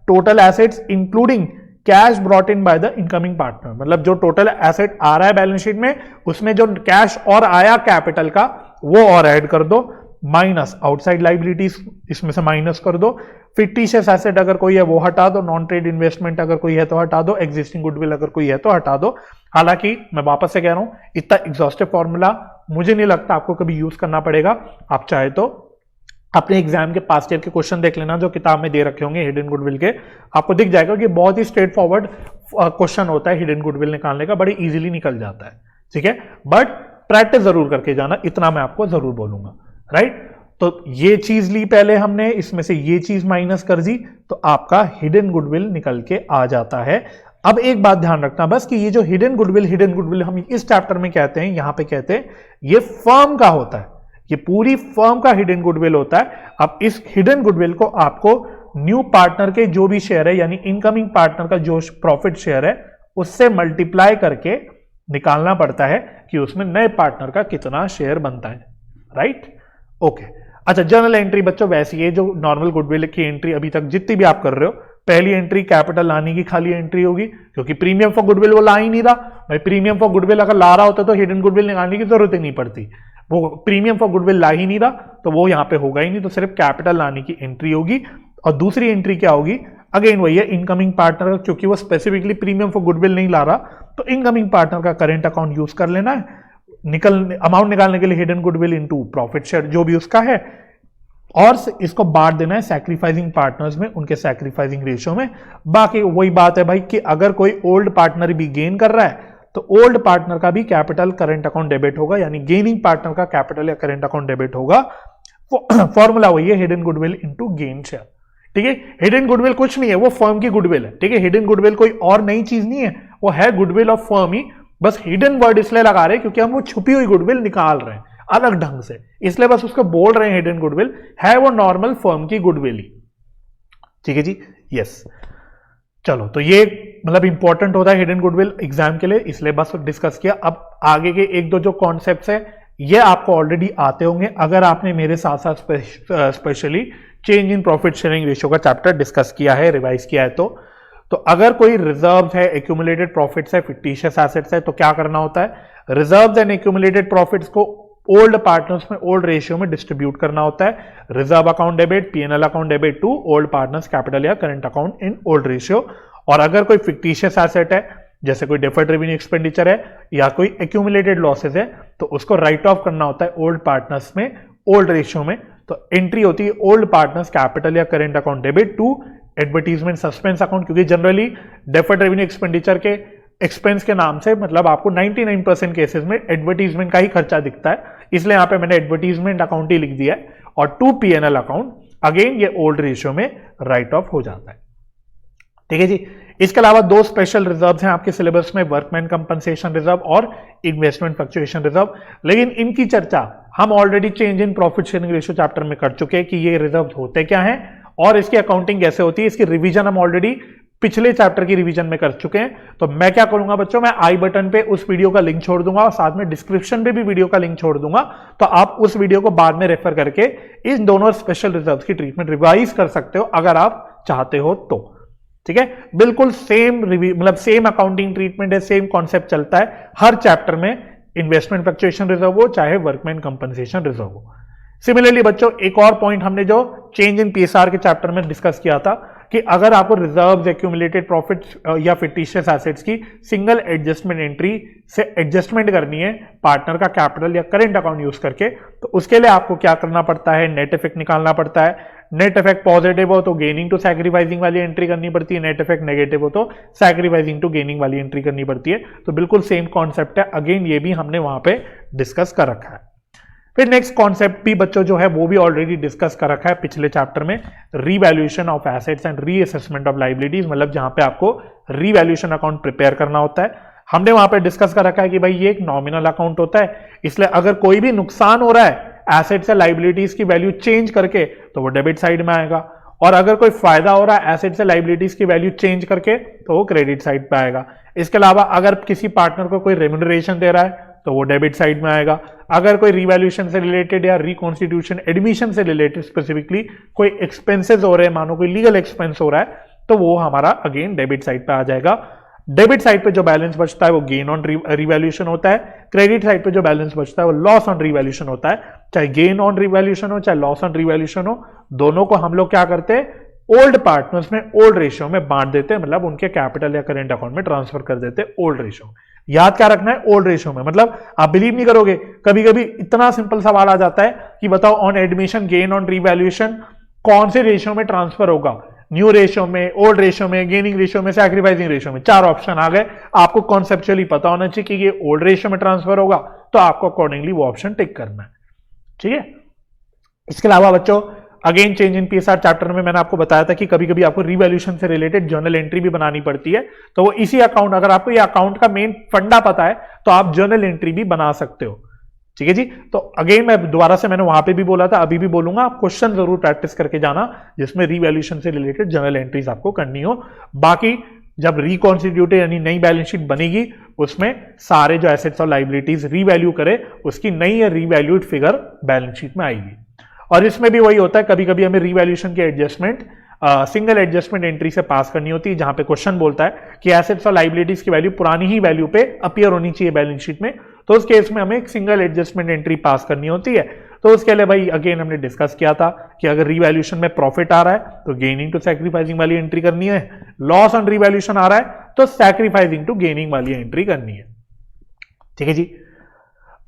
Speaker 1: total assets including cash brought in by the incoming partner. मतलब जो टोटल एसेट आ रहा है बैलेंस शीट में, उसमें जो कैश और आया कैपिटल का वो और ऐड कर दो, माइनस आउटसाइड लाइबिलिटीज इसमें से माइनस कर दो, फिक्टिशियस एसेट अगर कोई है वो हटा दो, नॉन ट्रेड इन्वेस्टमेंट अगर कोई है तो हटा दो, एग्जिस्टिंग गुडविल अगर कोई है तो हटा दो। हालांकि मैं वापस से कह रहा हूं, इतना एग्जॉस्टिव फॉर्मूला मुझे नहीं लगता आपको कभी यूज करना पड़ेगा। आप चाहे तो अपने एग्जाम के पास्ट ईयर के क्वेश्चन देख लेना जो किताब में दे रखे होंगे हिडन गुडविल के, आपको दिख जाएगा कि बहुत ही स्ट्रेट फॉरवर्ड क्वेश्चन होता है हिडन गुडविल निकालने का, बड़ी इजीली निकल जाता है। ठीक है, बट प्रैक्टिस जरूर करके जाना, इतना मैं आपको जरूर बोलूंगा, राइट। तो ये चीज ली पहले हमने, इसमें से ये चीज माइनस कर दी, तो आपका हिडन गुडविल निकल के आ जाता है। अब एक बात ध्यान रखना बस कि ये जो हिडन गुडविल हम इस चैप्टर में कहते हैं, यहां पे कहते हैं ये फर्म का होता है, ये पूरी फर्म का हिडन गुडविल होता है। अब इस हिडन गुडविल को आपको न्यू पार्टनर के जो भी शेयर है, यानी इनकमिंग पार्टनर का जो प्रॉफिट शेयर है, उससे मल्टीप्लाई करके निकालना पड़ता है कि उसमें नए पार्टनर का कितना शेयर बनता है, राइट। ओके, अच्छा, जर्नल एंट्री बच्चों वैसी है जो नॉर्मल गुडविल की एंट्री अभी तक जितनी भी आप कर रहे हो, पहली एंट्री कैपिटल लाने की खाली एंट्री होगी, क्योंकि प्रीमियम फॉर गुडविल वो ला ही नहीं रहा। भाई प्रीमियम फॉर गुडविल अगर ला रहा होता तो हिडन गुडविल निकालने की जरूरत ही नहीं पड़ती, वो प्रीमियम फॉर गुडविल ला ही नहीं रहा तो वो यहां पे होगा ही नहीं, तो सिर्फ कैपिटल लाने की एंट्री होगी। और दूसरी एंट्री क्या होगी, अगेन वही है इनकमिंग पार्टनर, क्योंकि वो स्पेसिफिकली प्रीमियम फॉर गुडविल नहीं ला रहा, तो इनकमिंग पार्टनर का करेंट अकाउंट यूज कर लेना है, अमाउंट निकालने के लिए hidden goodwill into profit share जो भी उसका है, और इसको बांट देना है सैक्रिफाइसिंग पार्टनर्स में, उनके सैक्रिफाइसिंग रेशियो में। बाकी वही बात है भाई कि अगर कोई ओल्ड पार्टनर भी गेन कर रहा है तो ओल्ड पार्टनर का भी कैपिटल करंट अकाउंट डेबिट होगा, यानी गेनिंग पार्टनर का कैपिटल या करंट अकाउंट डेबिट होगा। फॉर्मूला वही है hidden goodwill into gain share. ठीक है, हिडन गुडविल कुछ नहीं है, वो फर्म की गुडविल है। ठीक है, हिडन गुडविल कोई और नई चीज नहीं है, वो है गुडविल ऑफ फर्म ही, बस हिडन वर्ड इसलिए लगा रहे हैं क्योंकि हम वो छुपी हुई गुडविल निकाल रहे हैं अलग ढंग से, इसलिए बस उसको बोल रहे हैं हिडन गुडविल, है वो नॉर्मल फर्म की गुडविल ही। ठीक है जी, यस। चलो, तो ये मतलब इंपॉर्टेंट होता है हिडन गुडविल एग्जाम के लिए, इसलिए बस डिस्कस किया। अब आगे के एक दो जो कॉन्सेप्ट्स है ये आपको ऑलरेडी आते होंगे अगर आपने मेरे साथ साथ specially change in profit sharing ratio का चैप्टर डिस्कस किया है, रिवाइज किया है। तो तो अगर कोई रिजर्व है, एक्यूमुलेटेड प्रॉफिट्स है, फिक्टिशियस एसेट्स है, तो क्या करना होता है, रिजर्व्स एंड एक्यूमुलेटेड प्रॉफिट्स को ओल्ड पार्टनर्स में ओल्ड रेशियो में डिस्ट्रीब्यूट करना होता है। Reserve account debit, PNL account debit to old partners capital या current account in old ratio. और अगर कोई फिक्टिशियस एसेट है, जैसे कोई डिफर्ड रेवेन्यू एक्सपेंडिचर है या कोई एक्यूमुलेटेड लॉसेस है, तो उसको राइट ऑफ करना होता है ओल्ड पार्टनर्स में ओल्ड रेशियो में। तो एंट्री होती है ओल्ड पार्टनर्स कैपिटल या current account debit to advertisement suspense account, क्योंकि जनरली डिफर्ड रेवेन्यू एक्सपेंडिचर के एक्सपेंस के नाम से मतलब आपको 99% केसेस में एडवर्टीजमेंट का ही खर्चा दिखता है, इसलिए यहां पे मैंने एडवर्टीजमेंट अकाउंट ही लिख दिया है। और टू पीएनएल अकाउंट, अगेन ये ओल्ड रेशियो में राइट ऑफ हो जाता है। ठीक है जी। इसके अलावा दो स्पेशल रिजर्व्स हैं आपके सिलेबस में, वर्कमैन कंपनसेशन रिजर्व और इन्वेस्टमेंट फ्लक्चुएशन रिजर्व, लेकिन इनकी चर्चा हम already change in profit sharing ratio chapter में कर चुके हैं कि ये रिजर्व होते क्या हैं और इसकी अकाउंटिंग कैसे होती है। इसकी रिवीजन हम ऑलरेडी पिछले चैप्टर की रिवीजन में कर चुके हैं। तो मैं क्या करूंगा बच्चों, मैं आई बटन पे उस वीडियो का लिंक छोड़ दूंगा और साथ में डिस्क्रिप्शन पे भी वीडियो का लिंक छोड़ दूंगा, तो आप उस वीडियो को बाद में रेफर करके इन दोनों स्पेशल रिजर्व्स की ट्रीटमेंट रिवाइज कर सकते हो अगर आप चाहते हो तो। ठीक है, बिल्कुल सेम मतलब सेम अकाउंटिंग ट्रीटमेंट है, सेम कॉन्सेप्ट चलता है हर चैप्टर में, इन्वेस्टमेंट फ्लक्चुएशन रिजर्व हो चाहे वर्कमैन कंपनसेशन रिजर्व हो। सिमिलरली बच्चों एक और पॉइंट हमने जो चेंज इन पीएसआर के चैप्टर में डिस्कस किया था कि अगर आपको रिजर्व्स, एक्यूमुलेटेड प्रॉफिट्स या फिक्टिशियस एसेट्स की सिंगल एडजस्टमेंट एंट्री से एडजस्टमेंट करनी है पार्टनर का कैपिटल या करंट अकाउंट यूज करके, तो उसके लिए आपको क्या करना पड़ता है, नेट इफेक्ट निकालना पड़ता है। नेट इफेक्ट पॉजिटिव हो तो गेनिंग टू सैक्रिफाइसिंग वाली एंट्री करनी पड़ती है, नेट इफेक्ट नेगेटिव हो तो सैक्रिफाइसिंग टू गेनिंग वाली एंट्री करनी पड़ती है। तो बिल्कुल सेम कॉन्सेप्ट है, अगेन ये भी हमने वहां पे डिस्कस कर रखा है। फिर नेक्स्ट कॉन्सेप्ट भी बच्चों जो है वो भी ऑलरेडी डिस्कस कर रखा है पिछले चैप्टर में, revaluation of assets and reassessment of liabilities, मतलब जहां पे आपको रीवैल्यूएशन अकाउंट प्रिपेयर करना होता है। हमने वहां पे डिस्कस कर रखा है कि भाई ये एक नॉमिनल अकाउंट होता है, इसलिए अगर कोई भी नुकसान हो रहा है एसेट्स या लायबिलिटीज की वैल्यू चेंज करके तो वो डेबिट साइड में आएगा, और अगर कोई फायदा हो रहा है एसेट्स या लायबिलिटीज की वैल्यू चेंज करके तो वो क्रेडिट साइड पे आएगा। इसके अलावा अगर किसी पार्टनर को कोई रेम्यूनरेशन दे रहा है तो वो डेबिट साइड में आएगा। अगर कोई रिवैल्यूएशन से रिलेटेड या रिकॉन्स्टिट्यूशन एडमिशन से रिलेटेड स्पेसिफिकली कोई एक्सपेंसेस हो रहे हैं, मानो कोई लीगल एक्सपेंस हो रहा है, तो वो हमारा अगेन डेबिट साइड पे आ जाएगा। डेबिट साइड पे जो बैलेंस बचता है वो गेन ऑन रिवैल्यूएशन होता है, क्रेडिट साइड पे जो बैलेंस बचता है वो लॉस ऑन रिवैल्यूएशन होता है। चाहे गेन ऑन रिवैल्यूएशन हो चाहे लॉस ऑन रिवैल्यूएशन हो, दोनों को हम लोग क्या करते हैं, ओल्ड पार्टनर्स में ओल्ड रेशियो में बांट देते हैं, मतलब उनके कैपिटल या करेंट अकाउंट में ट्रांसफर कर देते हैं ओल्ड रेशियो। याद क्या रखना है, ओल्ड रेशियो में। मतलब आप बिलीव नहीं करोगे, कभी कभी इतना सिंपल सवाल आ जाता है कि बताओ on admission gain on revaluation कौन से रेशियो में ट्रांसफर होगा, न्यू रेशियो में, ओल्ड रेशियो में, गेनिंग रेशियो में, सैक्रिफाइसिंग रेशियो में। चार ऑप्शन आ गए, आपको कॉन्सेप्चुअली पता होना चाहिए कि ये ओल्ड रेशियो में ट्रांसफर होगा, तो आपको अकॉर्डिंगली वो ऑप्शन टिक करना है। ठीक है, इसके अलावा बच्चों again change in PSR chapter में मैंने आपको बताया था कि कभी कभी आपको रिवैल्यूएशन से रिलेटेड जर्नल एंट्री भी बनानी पड़ती है, तो वो इसी अकाउंट, अगर आपको ये अकाउंट का मेन फंडा पता है तो आप जर्नल एंट्री भी बना सकते हो। ठीक है जी। तो अगेन मैं दोबारा से, मैंने वहां पे भी बोला था, अभी भी बोलूंगा, आप क्वेश्चन जरूर प्रैक्टिस करके जाना जिसमें रिवैल्यूएशन से रिलेटेड जर्नल एंट्रीज आपको करनी हो। बाकी जब रिकॉन्स्टिट्यूटेड यानी नई बैलेंस शीट बनेगी उसमें सारे जो एसेट्स और लायबिलिटीज रीवैल्यू करे उसकी नई या रीवैल्यूड फिगर बैलेंस शीट में आएगी। और इसमें भी वही होता है, कभी कभी हमें रीवैल्यूएशन की एडजस्टमेंट सिंगल एडजस्टमेंट एंट्री से पास करनी होती है, जहां पे क्वेश्चन बोलता है कि एसेट्स और लायबिलिटीज की वैल्यू पुरानी ही वैल्यू पे अपीयर होनी चाहिए बैलेंस शीट में, तो उस केस में हमें एक सिंगल एडजस्टमेंट एंट्री पास करनी होती है। तो उसके लिए भाई अगेन हमने डिस्कस किया था कि अगर रिवैल्यूएशन में प्रॉफिट आ रहा है तो गेनिंग टू सैक्रिफाइसिंग वाली एंट्री करनी है, लॉस ऑन रिवैल्यूएशन आ रहा है तो सैक्रिफाइसिंग टू गेनिंग वाली एंट्री करनी है। ठीक है जी।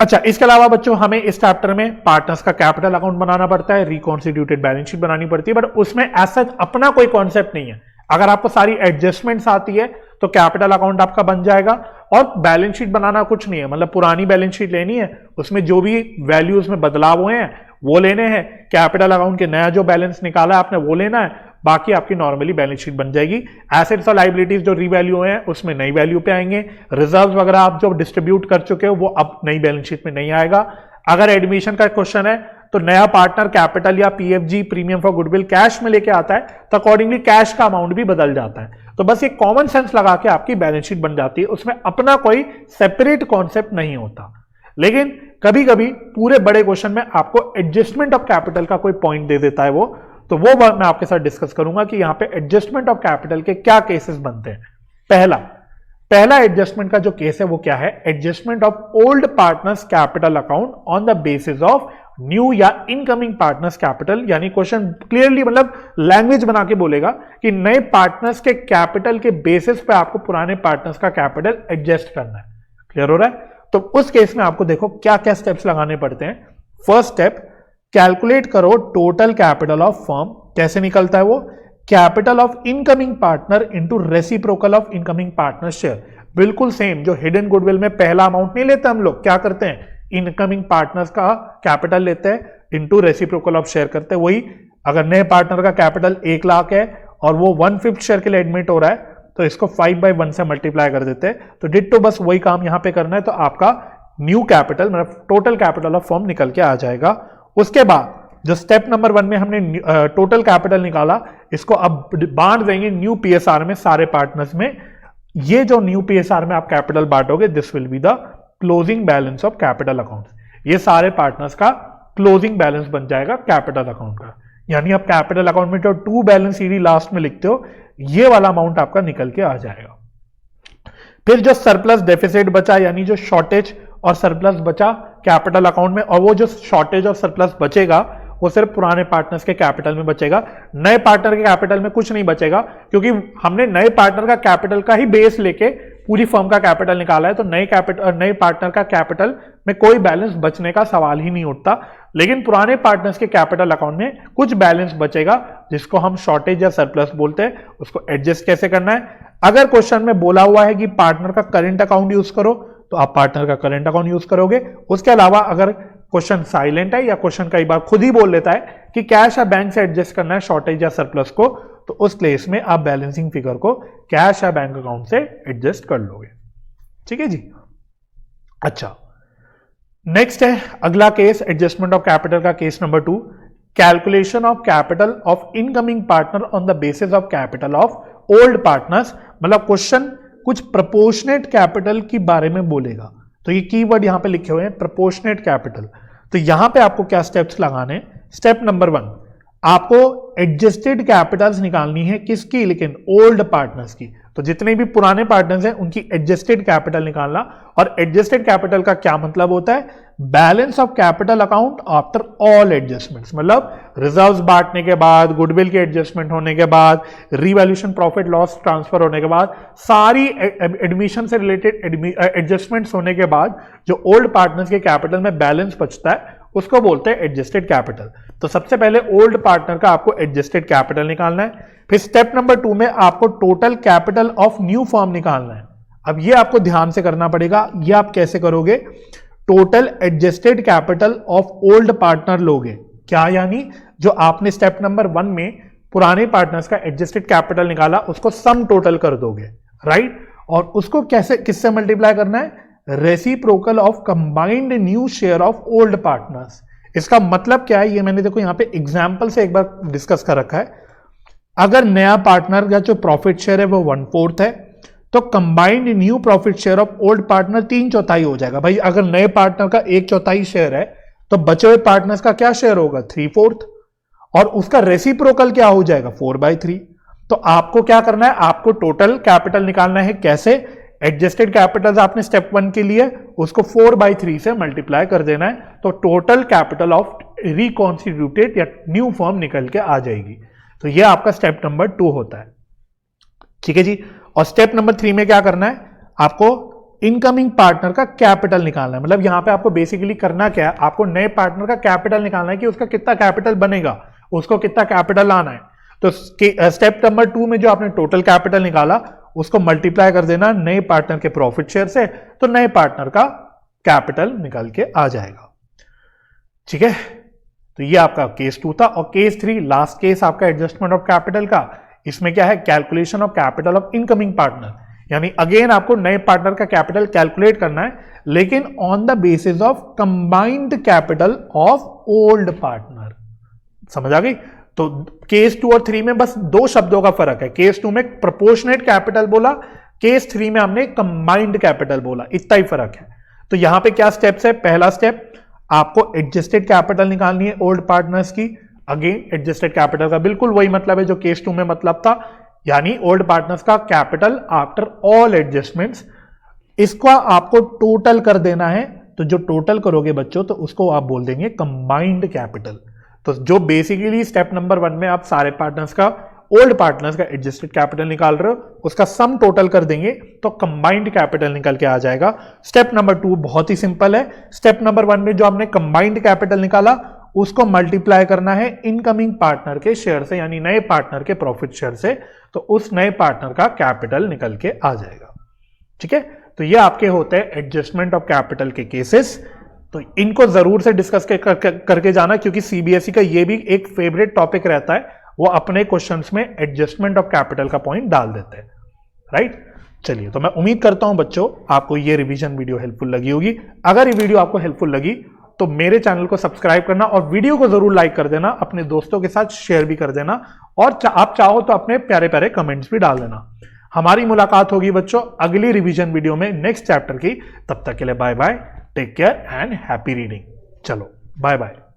Speaker 1: अच्छा, इसके अलावा बच्चों हमें इस चैप्टर में पार्टनर्स का कैपिटल अकाउंट बनाना पड़ता है, रिकॉन्स्टिट्यूटेड बैलेंस शीट बनानी पड़ती है, बट उसमें ऐसा अपना कोई कॉन्सेप्ट नहीं है। अगर आपको सारी एडजस्टमेंट्स आती है तो कैपिटल अकाउंट आपका बन जाएगा, और बैलेंस शीट बनाना कुछ नहीं है, मतलब पुरानी बैलेंस शीट लेनी है, उसमें जो भी वैल्यूज में बदलाव हुए हैं वो लेने हैं, कैपिटल अकाउंट के नया जो बैलेंस निकाला है आपने वो लेना है, बाकी आपकी नॉर्मली बैलेंस शीट बन जाएगी। एसेट्स और लायबिलिटीज जो रीवैल्यू हुए हैं उसमें नई वैल्यू पे आएंगे, रिजर्व्स वगैरह आप जो डिस्ट्रीब्यूट कर चुके हो वो अब नई बैलेंस शीट में नहीं आएगा। अगर एडमिशन का क्वेश्चन है तो नया पार्टनर कैपिटल या PFG premium for goodwill cash में लेके आता है, तो अकॉर्डिंगली कैश का अमाउंट भी बदल जाता है। तो बस ये कॉमन सेंस लगा के आपकी बैलेंस शीट बन जाती है, उसमें अपना कोई सेपरेट कॉन्सेप्ट नहीं होता। लेकिन कभी कभी पूरे बड़े क्वेश्चन में आपको एडजस्टमेंट ऑफ कैपिटल का कोई पॉइंट दे देता है वो, तो वो बात मैं आपके साथ डिस्कस करूंगा कि यहां पे एडजस्टमेंट ऑफ कैपिटल के क्या केसेस बनते हैं। पहला एडजस्टमेंट का जो केस है वो क्या है, adjustment of old partners capital account on the basis of new या इनकमिंग पार्टनर्स कैपिटल। यानी क्वेश्चन क्लियरली मतलब लैंग्वेज बना के बोलेगा कि नए पार्टनर्स के कैपिटल के बेसिस पे आपको पुराने पार्टनर्स का कैपिटल एडजस्ट करना है। क्लियर हो रहा है? तो उस केस में आपको देखो क्या क्या स्टेप्स लगाने पड़ते हैं। फर्स्ट स्टेप, कैलकुलेट करो टोटल कैपिटल ऑफ फर्म। कैसे निकलता है वो, capital of incoming partner into reciprocal of incoming partner share. बिल्कुल सेम जो हिडन गुडविल में पहला अमाउंट नहीं लेते हम लोग, क्या करते हैं, इनकमिंग पार्टनर्स का कैपिटल लेते हैं इनटू रेसिप्रोकल ऑफ शेयर करते हैं। वही अगर नए पार्टनर का कैपिटल 1 लाख है और वो 1/5 शेयर के लिए एडमिट हो रहा है तो इसको 5/1 से मल्टीप्लाई कर देते हैं। तो डिट्टो बस वही काम यहां पे करना है, तो आपका न्यू कैपिटल मतलब टोटल कैपिटल ऑफ फर्म निकल के आ जाएगा। उसके बाद जो स्टेप नंबर 1 में हमने टोटल कैपिटल निकाला, इसको अब बांट देंगे न्यू पीएसआर में सारे पार्टनर्स में। ये जो न्यू पीएसआर में आप कैपिटल बांटोगे, this will be the closing balance of capital account. ये सारे पार्टनर्स का क्लोजिंग बैलेंस बन जाएगा कैपिटल अकाउंट का। यानी आप कैपिटल अकाउंट में जो टू बैलेंस सीडी लास्ट में लिखते हो, ये वाला अमाउंट आपका निकल के आ जाएगा। फिर जो सरप्लस डेफिसिट बचा, यानी जो शॉर्टेज और सरप्लस बचा कैपिटल अकाउंट में, और वो जो शॉर्टेज और सरप्लस बचेगा वो सिर्फ पुराने पार्टनर्स के कैपिटल में बचेगा। नए पार्टनर के कैपिटल में कुछ नहीं बचेगा, क्योंकि हमने नए पार्टनर का कैपिटल का ही बेस लेके पूरी फर्म का कैपिटल निकाला है। तो नए पार्टनर का कैपिटल में कोई बैलेंस बचने का सवाल ही नहीं उठता। लेकिन पुराने पार्टनर्स के कैपिटल अकाउंट में कुछ बैलेंस बचेगा, जिसको हम शॉर्टेज या सरप्लस बोलते हैं। उसको एडजस्ट कैसे करना है, अगर क्वेश्चन में बोला हुआ है कि पार्टनर का करंट अकाउंट यूज करो तो आप पार्टनर का करंट अकाउंट यूज करोगे। उसके अलावा अगर क्वेश्चन साइलेंट है या क्वेश्चन कई बार खुद ही बोल लेता है कि कैश या बैंक से एडजस्ट करना है शॉर्टेज या सरप्लस को, तो उस केस में आप बैलेंसिंग फिगर को कैश या बैंक अकाउंट से एडजस्ट कर लोगे। ठीक है जी। अच्छा, नेक्स्ट है अगला केस, एडजस्टमेंट ऑफ कैपिटल का case number 2, calculation of capital of incoming partner on the basis of capital of old partners. मतलब क्वेश्चन कुछ प्रोपोर्शनेट कैपिटल के बारे में बोलेगा, तो ये कीवर्ड यहां पे लिखे हुए हैं प्रोपोर्शनेट कैपिटल। तो यहां पे आपको क्या स्टेप्स लगाने हैं। स्टेप नंबर 1, आपको एडजस्टेड कैपिटल्स निकालनी है, किसकी, लेकिन ओल्ड पार्टनर्स की। तो जितने भी पुराने पार्टनर्स हैं उनकी एडजस्टेड कैपिटल निकालना। और एडजस्टेड कैपिटल का क्या मतलब होता है, balance of capital account after all adjustments. मतलब रिजर्व्स बांटने के बाद, गुडविल के एडजस्टमेंट होने के बाद, रिवैल्यूएशन प्रॉफिट लॉस ट्रांसफर होने के बाद, सारी एडमिशन से रिलेटेड एडजस्टमेंट्स होने के बाद जो ओल्ड पार्टनर्स के कैपिटल में बैलेंस बचता है उसको बोलते हैं एडजस्टेड कैपिटल। तो सबसे पहले ओल्ड पार्टनर का आपको एडजस्टेड कैपिटल निकालना है। फिर स्टेप नंबर 2 में आपको total capital of new firm निकालना है। अब ये आपको ध्यान से करना पड़ेगा। ये आप कैसे करोगे, total adjusted capital of old partner लोगे। क्या, यानी जो आपने स्टेप नंबर 1 में पुराने पार्टनर्स का एडजस्टेड कैपिटल निकाला उसको सम टोटल कर दोगे, राइट। और उसको कैसे, किससे मल्टीप्लाई करना है, reciprocal of combined new share of old partners. इसका मतलब क्या है, ये मैंने देखो यहां पे एग्जांपल से एक बार डिस्कस कर रखा है। अगर नया पार्टनर का जो प्रॉफिट शेयर है वो 1/4 है, तो combined new profit share of old partner 3/4 हो जाएगा। भाई अगर नए पार्टनर का 1/4 शेयर है तो बचे हुए पार्टनर्स का क्या शेयर होगा, 3/4, और उसका रेसिप्रोकल क्या हो जाएगा, 4/3। तो आपको क्या करना है, आपको टोटल कैपिटल निकालना है। कैसे, एडजस्टेड कैपिटल आपने स्टेप 1 के लिए उसको 4/3 से मल्टीप्लाई कर देना है, तो टोटल कैपिटल ऑफ रिकॉन्स्टिट्यूटेड या न्यू फर्म निकल के आ जाएगी। तो ये आपका स्टेप नंबर 2 होता है। ठीक है जी। और स्टेप नंबर 3 में क्या करना है, आपको इनकमिंग पार्टनर का कैपिटल निकालना है। मतलब यहां पे आपको बेसिकली करना क्या है, आपको नए पार्टनर का कैपिटल निकालना है कि उसका कितना कैपिटल बनेगा, उसको कितना कैपिटल लाना है। तो स्टेप नंबर 2 में जो आपने टोटल कैपिटल निकाला उसको मल्टीप्लाई कर देना नए पार्टनर के प्रॉफिट शेयर से, तो नए पार्टनर का कैपिटल निकल के आ जाएगा। ठीक है। तो ये आपका केस 2 था। और केस 3, लास्ट केस आपका एडजस्टमेंट ऑफ कैपिटल का। इसमें क्या है, calculation of capital of incoming partner. यानी अगेन आपको नए पार्टनर का कैपिटल कैलकुलेट करना है, लेकिन on the basis of combined capital of old partner. समझ आ गई। तो केस 2 और 3 में बस 2 शब्दों का फर्क है। केस 2 में प्रोपोर्शनेट कैपिटल बोला, केस 3 में हमने कंबाइंड कैपिटल बोला, इतना ही फर्क है। तो यहां पे क्या स्टेप्स है, पहला स्टेप आपको एडजस्टेड कैपिटल निकालनी है ओल्ड पार्टनर्स की। अगेन एडजस्टेड कैपिटल का बिल्कुल वही मतलब है जो केस 2 में मतलब था, यानी ओल्ड पार्टनर्स का कैपिटल आफ्टर ऑल एडजस्टमेंट्स। इसको आपको टोटल कर देना है, तो जो टोटल करोगे बच्चों तो उसको आप बोल देंगे कंबाइंड कैपिटल। तो जो बेसिकली स्टेप नंबर 1 में आप सारे पार्टनर्स का, ओल्ड पार्टनर्स का एडजस्टेड कैपिटल निकाल रहे हो, उसका सम टोटल कर देंगे तो कंबाइंड कैपिटल निकल के आ जाएगा। स्टेप नंबर 2 बहुत ही सिंपल है। स्टेप नंबर 1 में जो आपने कंबाइंड कैपिटल निकाला उसको मल्टीप्लाई करना है इनकमिंग पार्टनर के शेयर से, यानी नए पार्टनर के प्रॉफिट शेयर से, तो उस नए पार्टनर का कैपिटल निकल के आ जाएगा। ठीक है, तो ये आपके होते हैं एडजस्टमेंट ऑफ कैपिटल के केसेस। तो इनको जरूर से डिस्कस करके जाना, क्योंकि सीबीएसई का ये भी एक फेवरेट टॉपिक रहता है, वो अपने क्वेश्चंस में एडजस्टमेंट ऑफ कैपिटल का पॉइंट डाल देते हैं। राइट, चलिए, तो मैं उम्मीद करता हूं बच्चों आपको ये रिवीजन वीडियो हेल्पफुल लगी होगी। अगर ये वीडियो आपको हेल्पफुल लगी तो मेरे चैनल को सब्सक्राइब करना और वीडियो को जरूर लाइक कर देना, अपने दोस्तों के साथ शेयर भी कर देना, और आप चाहो तो अपने प्यारे प्यारे कमेंट्स भी डाल देना। हमारी मुलाकात होगी बच्चों अगली रिवीजन वीडियो में नेक्स्ट चैप्टर की। तब तक के लिए bye bye, take care and happy reading. चलो बाय बाय।